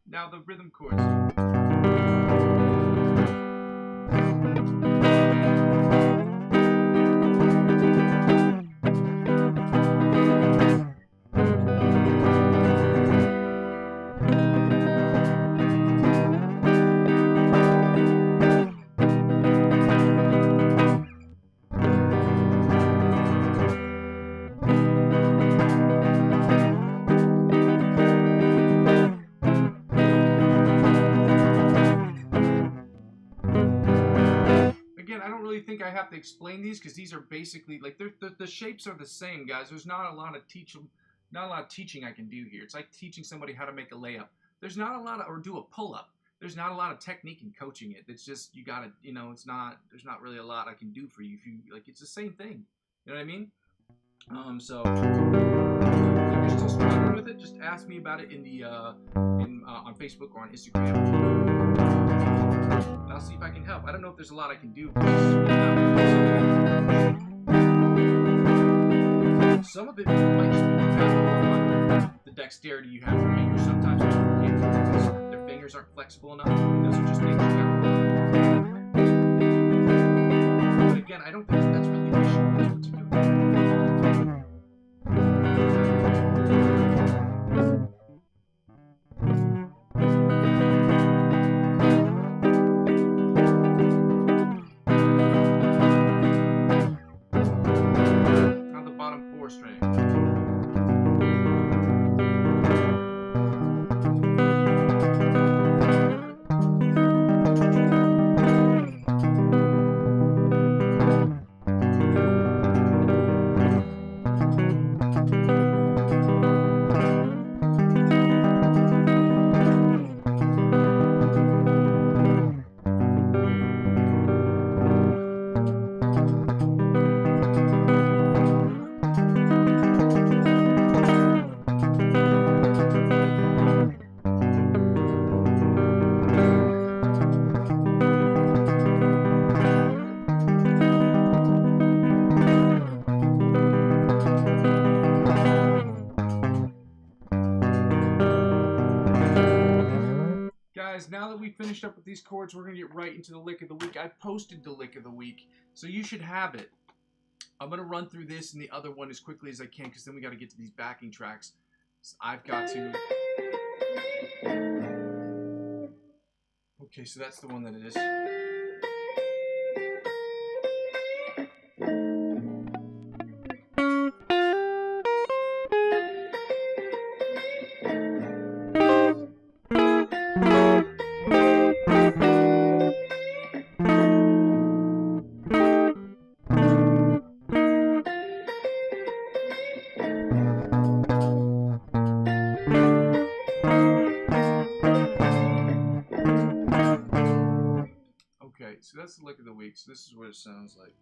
Now the rhythm chords. I have to explain these because these are basically like the shapes are the same, guys. There's not a lot of teaching I can do here. It's like teaching somebody how to make a layup. There's not a lot of, or do a pull-up. There's not a lot of technique in coaching it. It's just you gotta, you know, there's not really a lot I can do for you if you like. It's the same thing. You know what I mean? So if you're still struggling with it, just ask me about it in the on Facebook or on Instagram. And I'll see if I can help. I don't know if there's a lot I can do. Some of it might just be on the dexterity you have with fingers. Sometimes their fingers aren't flexible enough. Those are just things you got to work on. But again, I don't think that's really an issue with this particular thing. Now that we finished up with these chords, we're going to get right into the lick of the week. I posted the lick of the week, so you should have it. I'm going to run through this and the other one as quickly as I can, because then we got to get to these backing tracks. So I've got to... Okay, so that's the one that it is. So that's the lick of the week. So this is what it sounds like.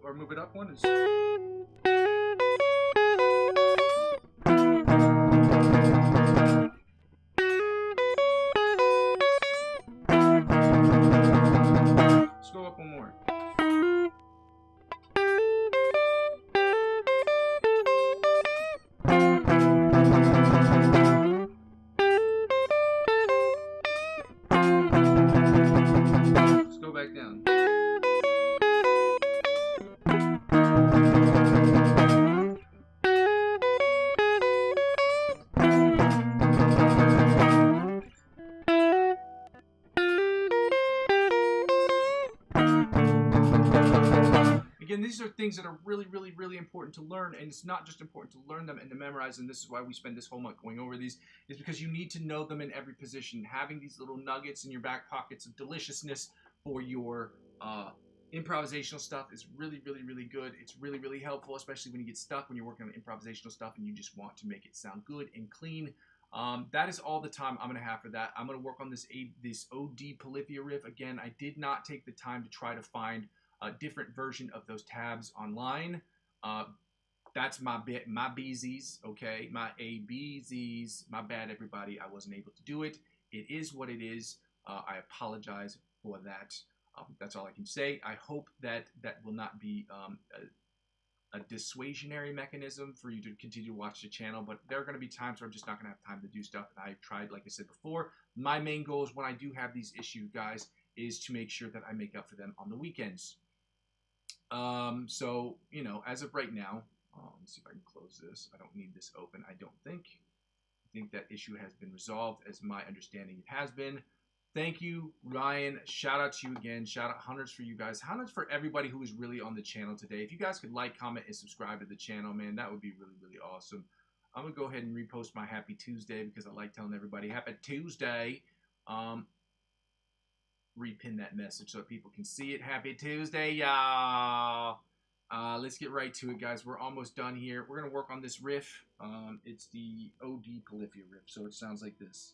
Or move it up one is... Let's go up one more. Let's go back down. Again, these are things that are really, really, really important to learn, and it's not just important to learn them and to memorize them. This is why we spend this whole month going over these, is because you need to know them in every position. Having these little nuggets in your back pockets of deliciousness for your improvisational stuff is really, really, really good. It's really, really helpful, especially when you get stuck when you're working on improvisational stuff and you just want to make it sound good and clean. That is all the time I'm going to have for that. I'm going to work on this OD Polyphia riff. Again, I did not take the time to try to find different version of those tabs online. That's my BZs, okay? My ABZs. My bad, everybody. I wasn't able to do it. It is what it is. I apologize for that. That's all I can say. I hope that that will not be a dissuasionary mechanism for you to continue to watch the channel, but there are going to be times where I'm just not going to have time to do stuff. And I've tried, like I said before, my main goal is when I do have these issues, guys, is to make sure that I make up for them on the weekends. So, you know, as of right now, let me see if I can close this. I don't need this open, I don't think. I think that issue has been resolved, as my understanding it has been. Thank you, Ryan. Shout out to you again. Shout out hundreds for you guys. Hundreds for everybody who is really on the channel today. If you guys could like, comment, and subscribe to the channel, man, that would be really, really awesome. I'm going to go ahead and repost my Happy Tuesday because I like telling everybody Happy Tuesday. Repin that message so that people can see it. Happy Tuesday, y'all. Let's get right to it, guys. We're almost done here. We're going to work on this riff. It's the OD Polyphia riff, so it sounds like this.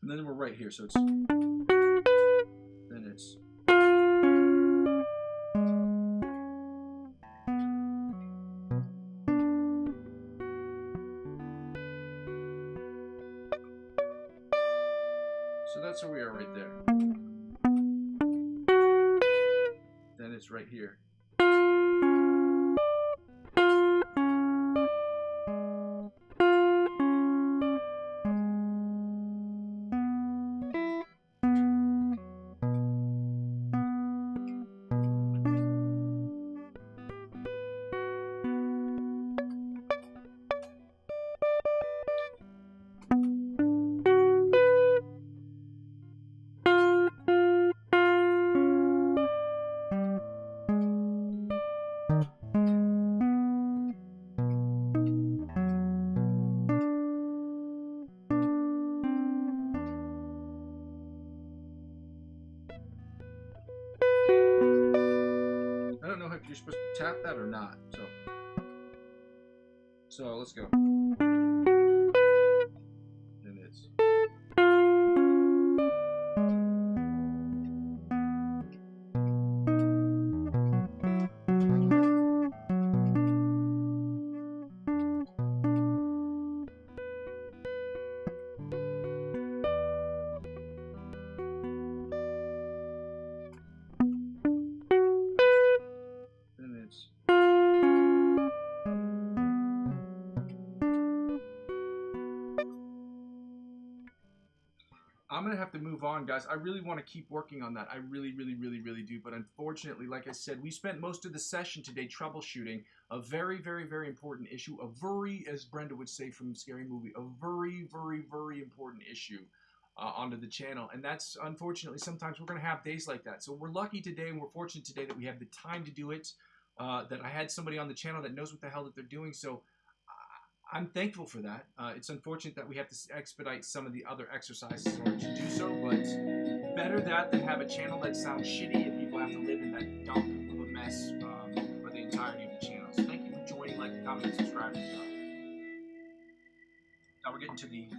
And then we're right here, so it's, then it's, so that's where we are right there. Then it's right here. I don't know if you're supposed to tap that or not, so let's go. And it's, I'm going to have to move on, guys. I really want to keep working on that. I really, really, really, really do. But unfortunately, like I said, we spent most of the session today troubleshooting a very, very, very important issue. A very, as Brenda would say from Scary Movie, a very, very, very important issue onto the channel. And that's, unfortunately, sometimes we're going to have days like that. So we're lucky today and we're fortunate today that we have the time to do it, that I had somebody on the channel that knows what the hell that they're doing. So I'm thankful for that. It's unfortunate that we have to expedite some of the other exercises in order to do so, but better that than have a channel that sounds shitty and people have to live in that dump of a mess for the entirety of the channel. So thank you for joining, like, comment, and subscribe. Now we're getting to the...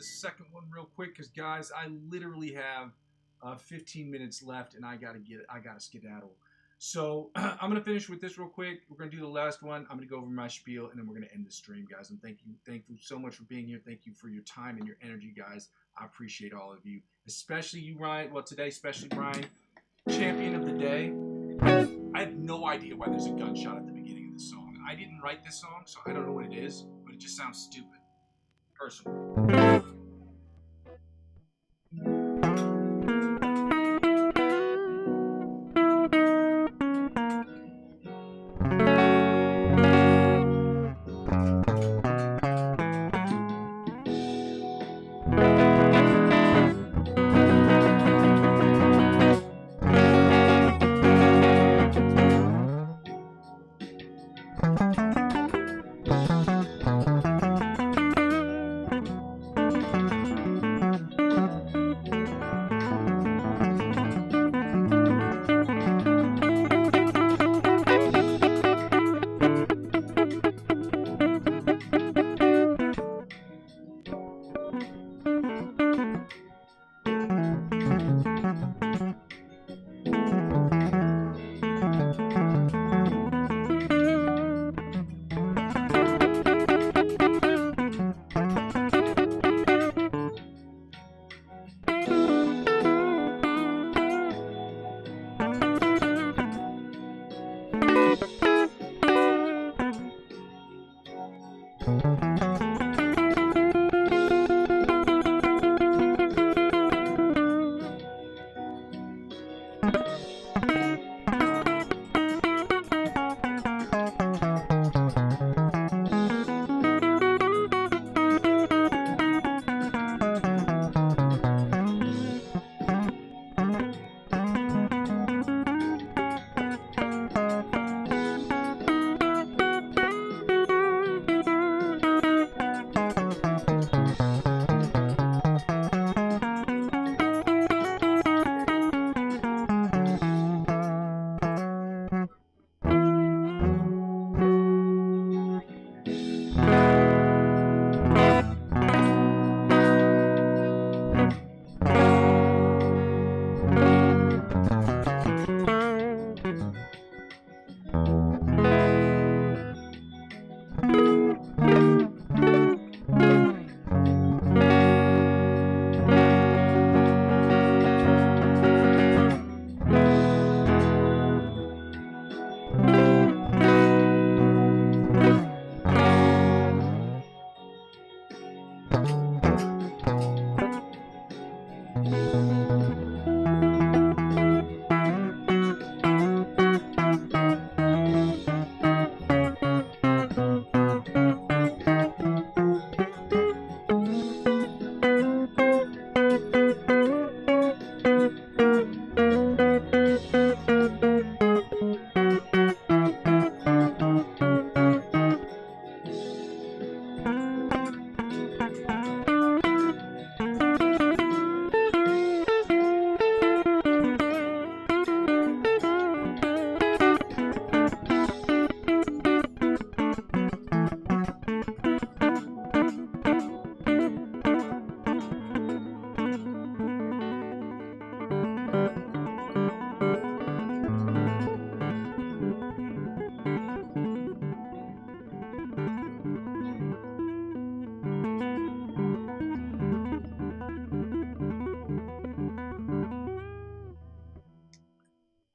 the second one real quick because, guys, I literally have 15 minutes left, and I gotta skedaddle. So I'm gonna finish with this real quick. We're gonna do the last one. I'm gonna go over my spiel, and then we're gonna end the stream, guys. And thank you so much for being here. Thank you for your time and your energy, guys. I appreciate all of you, especially you, Ryan. Well, today, especially Ryan, champion of the day. I have no idea why there's a gunshot at the beginning of this song. I didn't write this song, so I don't know what it is, but it just sounds stupid. Personally.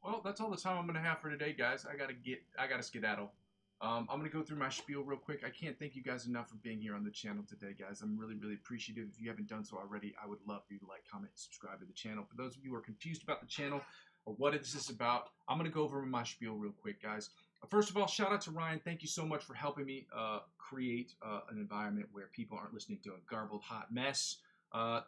Well, that's all the time I'm gonna have for today, guys. I gotta skedaddle. I'm gonna go through my spiel real quick. I can't thank you guys enough for being here on the channel today, guys. I'm really, really appreciative. If you haven't done so already, I would love for you to like, comment, and subscribe to the channel. For those of you who are confused about the channel or what this is about, I'm gonna go over my spiel real quick, guys. First of all, shout out to Ryan. Thank you so much for helping me create an environment where people aren't listening to a garbled hot mess.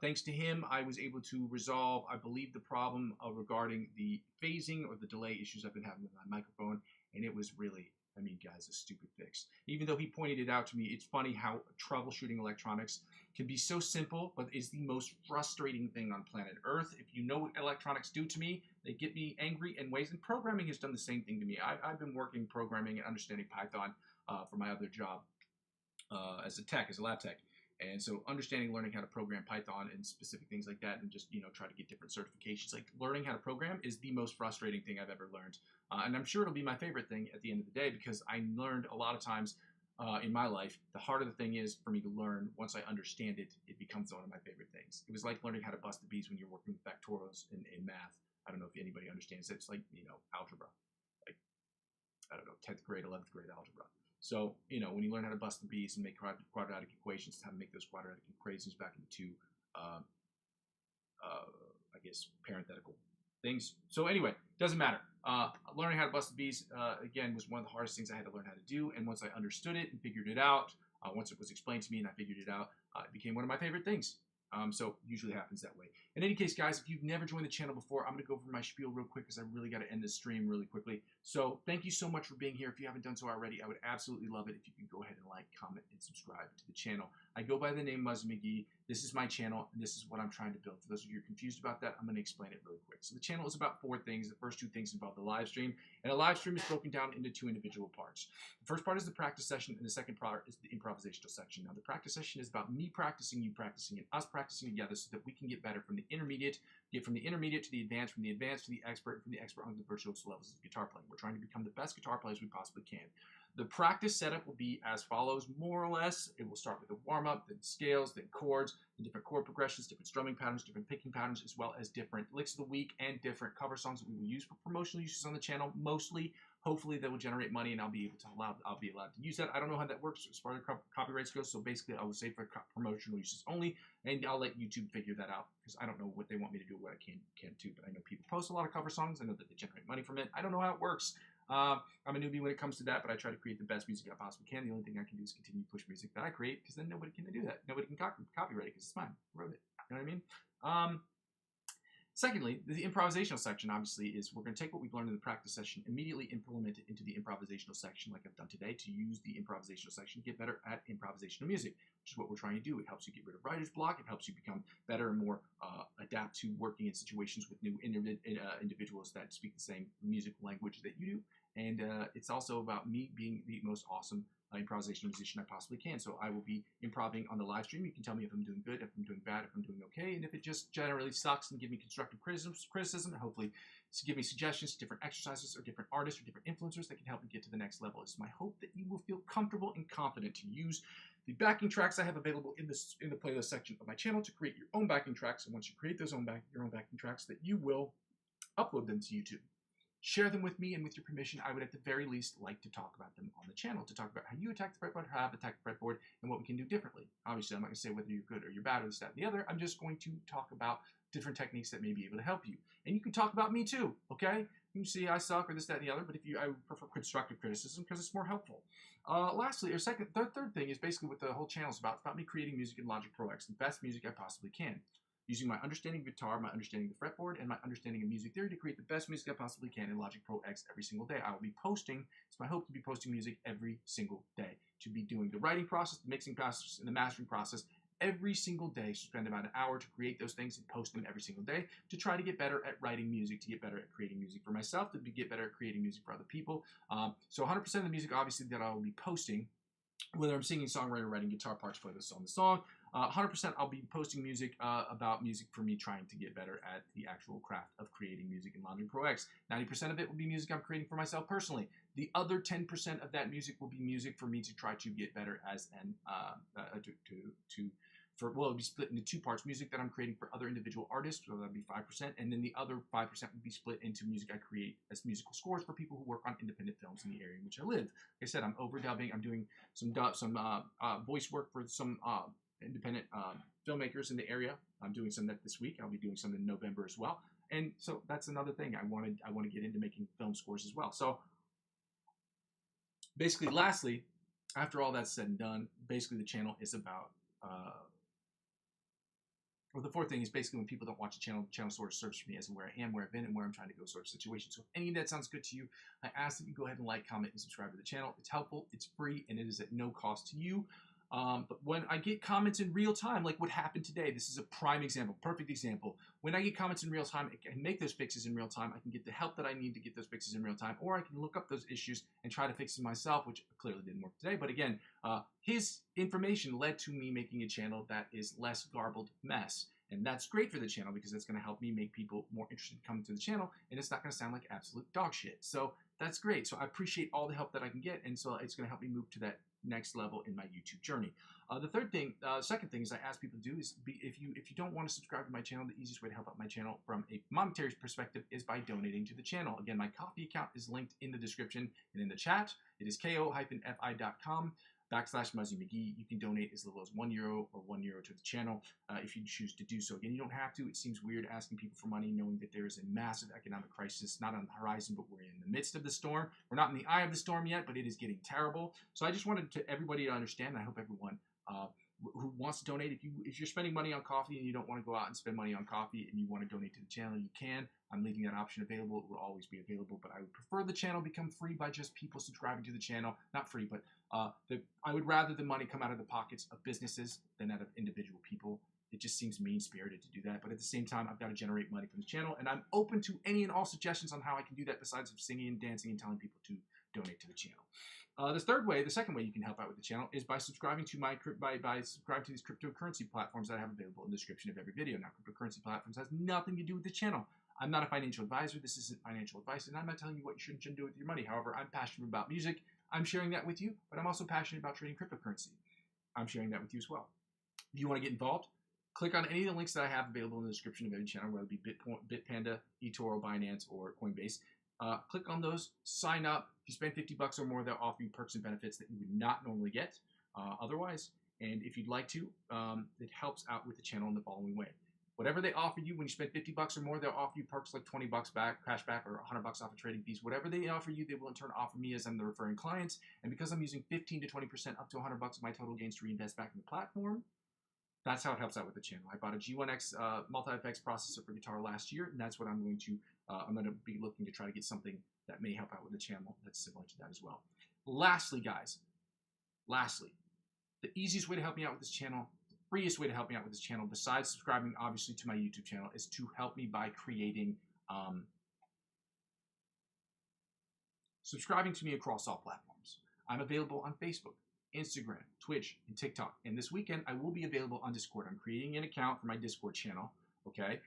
Thanks to him, I was able to resolve, I believe, the problem regarding the phasing or the delay issues I've been having with my microphone, and it was really, I mean, guys, a stupid fix. Even though he pointed it out to me, it's funny how troubleshooting electronics can be so simple, but is the most frustrating thing on planet Earth. If you know what electronics do to me, they get me angry in ways, and programming has done the same thing to me. I've been working programming and understanding Python for my other job as a lab tech. And so understanding, learning how to program Python and specific things like that, and just, try to get different certifications. Like learning how to program is the most frustrating thing I've ever learned. And I'm sure it'll be my favorite thing at the end of the day, because I learned a lot of times in my life, the harder the thing is for me to learn, once I understand it, it becomes one of my favorite things. It was like learning how to bust the bees when you're working with factorials in math. I don't know if anybody understands it. It's like, algebra. Like, I don't know, 10th grade, 11th grade algebra. So, when you learn how to bust the bees and make quadratic equations, how to make those quadratic equations back into, I guess, parenthetical things. So anyway, doesn't matter. Learning how to bust the bees, again, was one of the hardest things I had to learn how to do. And once I understood it and figured it out, once it was explained to me and I figured it out, it became one of my favorite things. So usually happens that way. In any case, guys, if you've never joined the channel before, I'm going to go over my spiel real quick because I really got to end this stream really quickly. So thank you so much for being here. If you haven't done so already, I would absolutely love it if you could go ahead and like, comment, and subscribe to the channel. I go by the name Muzzy McGee. This is my channel, and this is what I'm trying to build. For those of you who are confused about that, I'm going to explain it really quick. So the channel is about 4 things. The first 2 things involve the live stream, and a live stream is broken down into 2 individual parts. The first part is the practice session, and the second part is the improvisational section. Now, the practice session is about me practicing, you practicing, and us practicing together so that we can get better from the intermediate, get from the intermediate to the advanced, from the advanced to the expert, and from the expert onto the virtuoso levels of guitar playing. We're trying to become the best guitar players we possibly can. The practice setup will be as follows, more or less. It will start with a warm-up, then scales, then chords, then different chord progressions, different strumming patterns, different picking patterns, as well as different licks of the week and different cover songs that we will use for promotional uses on the channel. Mostly, hopefully, that will generate money, and I'll be allowed to use that. I don't know how that works as far as copyrights go, so basically, I will say for promotional uses only, and I'll let YouTube figure that out because I don't know what they want me to do, what I can do. But I know people post a lot of cover songs. I know that they generate money from it. I don't know how it works. I'm a newbie when it comes to that, but I try to create the best music I possibly can. The only thing I can do is continue to push music that I create, because then nobody can do that. Nobody can copyright it because it's mine. I wrote it. You know what I mean? Secondly, the improvisational section, obviously, is we're going to take what we've learned in the practice session, immediately implement it into the improvisational section like I've done today, to use the improvisational section to get better at improvisational music, which is what we're trying to do. It helps you get rid of writer's block. It helps you become better and more adapt to working in situations with new individuals that speak the same musical language that you do. And it's also about me being the most awesome improvisational musician I possibly can. So I will be improving on the live stream. You can tell me if I'm doing good, if I'm doing bad, if I'm doing okay, and if it just generally sucks, and give me constructive criticism, and hopefully give me suggestions, different exercises, or different artists, or different influencers that can help me get to the next level. It's my hope that you will feel comfortable and confident to use the backing tracks I have available in the playlist section of my channel to create your own backing tracks. And once you create those your own backing tracks, that you will upload them to YouTube. Share them with me, and with your permission, I would at the very least like to talk about them on the channel, to talk about how you attack the fretboard, how I've attacked the fretboard, and what we can do differently. Obviously, I'm not going to say whether you're good or you're bad or this, that, and the other. I'm just going to talk about different techniques that may be able to help you. And you can talk about me too, okay? You can see I suck or this, that, and the other, but I would prefer constructive criticism because it's more helpful. Lastly, third thing is basically what the whole channel is about. It's about me creating music in Logic Pro X, the best music I possibly can, using my understanding of guitar, my understanding of the fretboard, and my understanding of music theory to create the best music I possibly can in Logic Pro X every single day. I will be posting, it's my hope to be posting music every single day, to be doing the writing process, the mixing process, and the mastering process every single day. Spend about an hour to create those things and post them every single day, to try to get better at writing music, to get better at creating music for myself, to get better at creating music for other people. So 100% of the music, obviously, that I will be posting, whether I'm singing, songwriting, writing guitar parts for this on the song, 100% I'll be posting music about music for me trying to get better at the actual craft of creating music in Logic Pro X. 90% of it will be music I'm creating for myself personally. The other 10% of that music will be music for me to try to get better as an it'll be split into 2 parts: music that I'm creating for other individual artists, so that'd be 5%, and then the other 5% would be split into music I create as musical scores for people who work on independent films in the area in which I live. Like I said, I'm overdubbing. I'm doing some voice work for some independent filmmakers in the area. I'm doing some this week. I'll be doing some in November as well. And so that's another thing. I want to get into making film scores as well. So basically, lastly, after all that's said and done, basically the channel is about well, the fourth thing is basically when people don't watch the channel sort of serves for me as where I am, where I've been, and where I'm trying to go sort of situation. So if any of that sounds good to you, I ask that you go ahead and like, comment, and subscribe to the channel. It's helpful, it's free, and it is at no cost to you. But when I get comments in real time, like what happened today, this is a prime example, perfect example. When I get comments in real time, I can make those fixes in real time. I can get the help that I need to get those fixes in real time, or I can look up those issues and try to fix them myself, which clearly didn't work today. But again, his information led to me making a channel that is less garbled mess. And that's great for the channel because it's going to help me make people more interested in coming to the channel, and it's not going to sound like absolute dog shit. So that's great. So I appreciate all the help that I can get, and so it's going to help me move to that next level in my YouTube journey. Second thing is I ask people to do is if you don't want to subscribe to my channel, the easiest way to help out my channel from a monetary perspective is by donating to the channel. Again, my Ko-fi account is linked in the description and in the chat. It is ko-fi.com/Muzzy McGee. You can donate as little as €1 or €1 to the channel if you choose to do so. Again, you don't have to. It seems weird asking people for money knowing that there is a massive economic crisis, not on the horizon, but we're in the midst of the storm. We're not in the eye of the storm yet, but it is getting terrible. So I just wanted everybody to understand, and I hope everyone who wants to donate, if you're spending money on coffee and you don't want to go out and spend money on coffee and you want to donate to the channel, you can. I'm leaving that option available. It will always be available, but I would prefer the channel become free by just people subscribing to the channel. Not free, but I would rather the money come out of the pockets of businesses than out of individual people. It just seems mean-spirited to do that, but at the same time, I've got to generate money from the channel, and I'm open to any and all suggestions on how I can do that besides singing and dancing and telling people to donate to the channel. The second way you can help out with the channel is by subscribing to subscribing to these cryptocurrency platforms that I have available in the description of every video. Now, cryptocurrency platforms has nothing to do with the channel. I'm not a financial advisor. This isn't financial advice, and I'm not telling you what you should and shouldn't do with your money. However, I'm passionate about music. I'm sharing that with you, but I'm also passionate about trading cryptocurrency. I'm sharing that with you as well. If you want to get involved, click on any of the links that I have available in the description of every channel, whether it be Bitpanda, eToro, Binance, or Coinbase. Click on those, sign up. If you spend $50 or more, they'll offer you perks and benefits that you would not normally get otherwise. And if you'd like to, it helps out with the channel in the following way. Whatever they offer you when you spend $50 or more, they'll offer you perks like $20 back, cash back, or $100 off of trading fees. Whatever they offer you, they will in turn offer me as I'm the referring client. And because I'm using 15 to 20% up to $100 of my total gains to reinvest back in the platform, that's how it helps out with the channel. I bought a G1X multi-effects processor for guitar last year, and that's what I'm going to be looking to try to get something that may help out with the channel that's similar to that as well. Lastly, guys, the easiest way to help me out with this channel, the freest way to help me out with this channel, besides subscribing, obviously, to my YouTube channel, is to help me by subscribing to me across all platforms. I'm available on Facebook, Instagram, Twitch, and TikTok. And this weekend, I will be available on Discord. I'm creating an account for my Discord channel, okay?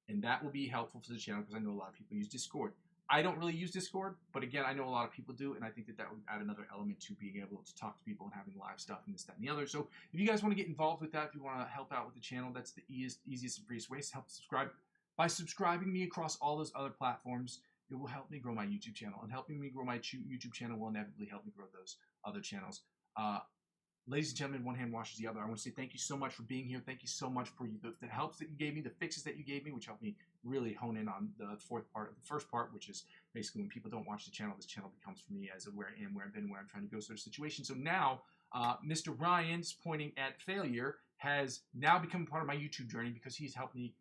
And that will be helpful for the channel because I know a lot of people use Discord. I don't really use Discord, but again, I know a lot of people do, and I think that would add another element to being able to talk to people and having live stuff and this, that, and the other. So if you guys want to get involved with that, if you want to help out with the channel, that's the easiest and freest way to help subscribe. By subscribing me across all those other platforms, it will help me grow my YouTube channel, and helping me grow my YouTube channel will inevitably help me grow those other channels. Ladies and gentlemen, one hand washes the other. I want to say thank you so much for being here. Thank you so much for the helps that you gave me, the fixes that you gave me, which helped me really hone in on the first part, which is basically when people don't watch the channel, this channel becomes for me as a where I am, where I've been, where I'm trying to go sort of situation. So now, Mr. Ryan's pointing at failure has now become part of my YouTube journey because he's helped me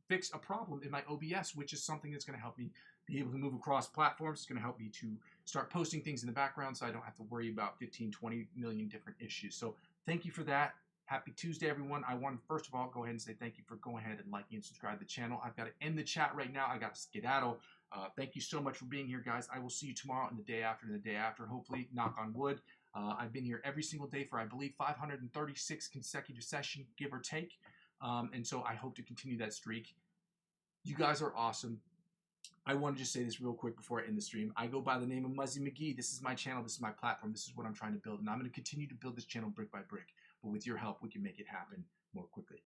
fix a problem in my OBS, which is something that's going to help me be able to move across platforms. It's going to help me to start posting things in the background so I don't have to worry about 15, 20 million different issues. So thank you for that. Happy Tuesday, everyone. I want to, first of all, go ahead and say thank you for going ahead and liking and subscribe to the channel. I've got to end the chat right now. I got to skedaddle. Thank you so much for being here, guys. I will see you tomorrow and the day after and the day after, hopefully, knock on wood. I've been here every single day for, I believe, 536 consecutive sessions, give or take. And so I hope to continue that streak. You guys are awesome. I want to just say this real quick before I end the stream. I go by the name of Muzzy McGee. This is my channel. This is my platform. This is what I'm trying to build. And I'm going to continue to build this channel brick by brick. But with your help, we can make it happen more quickly.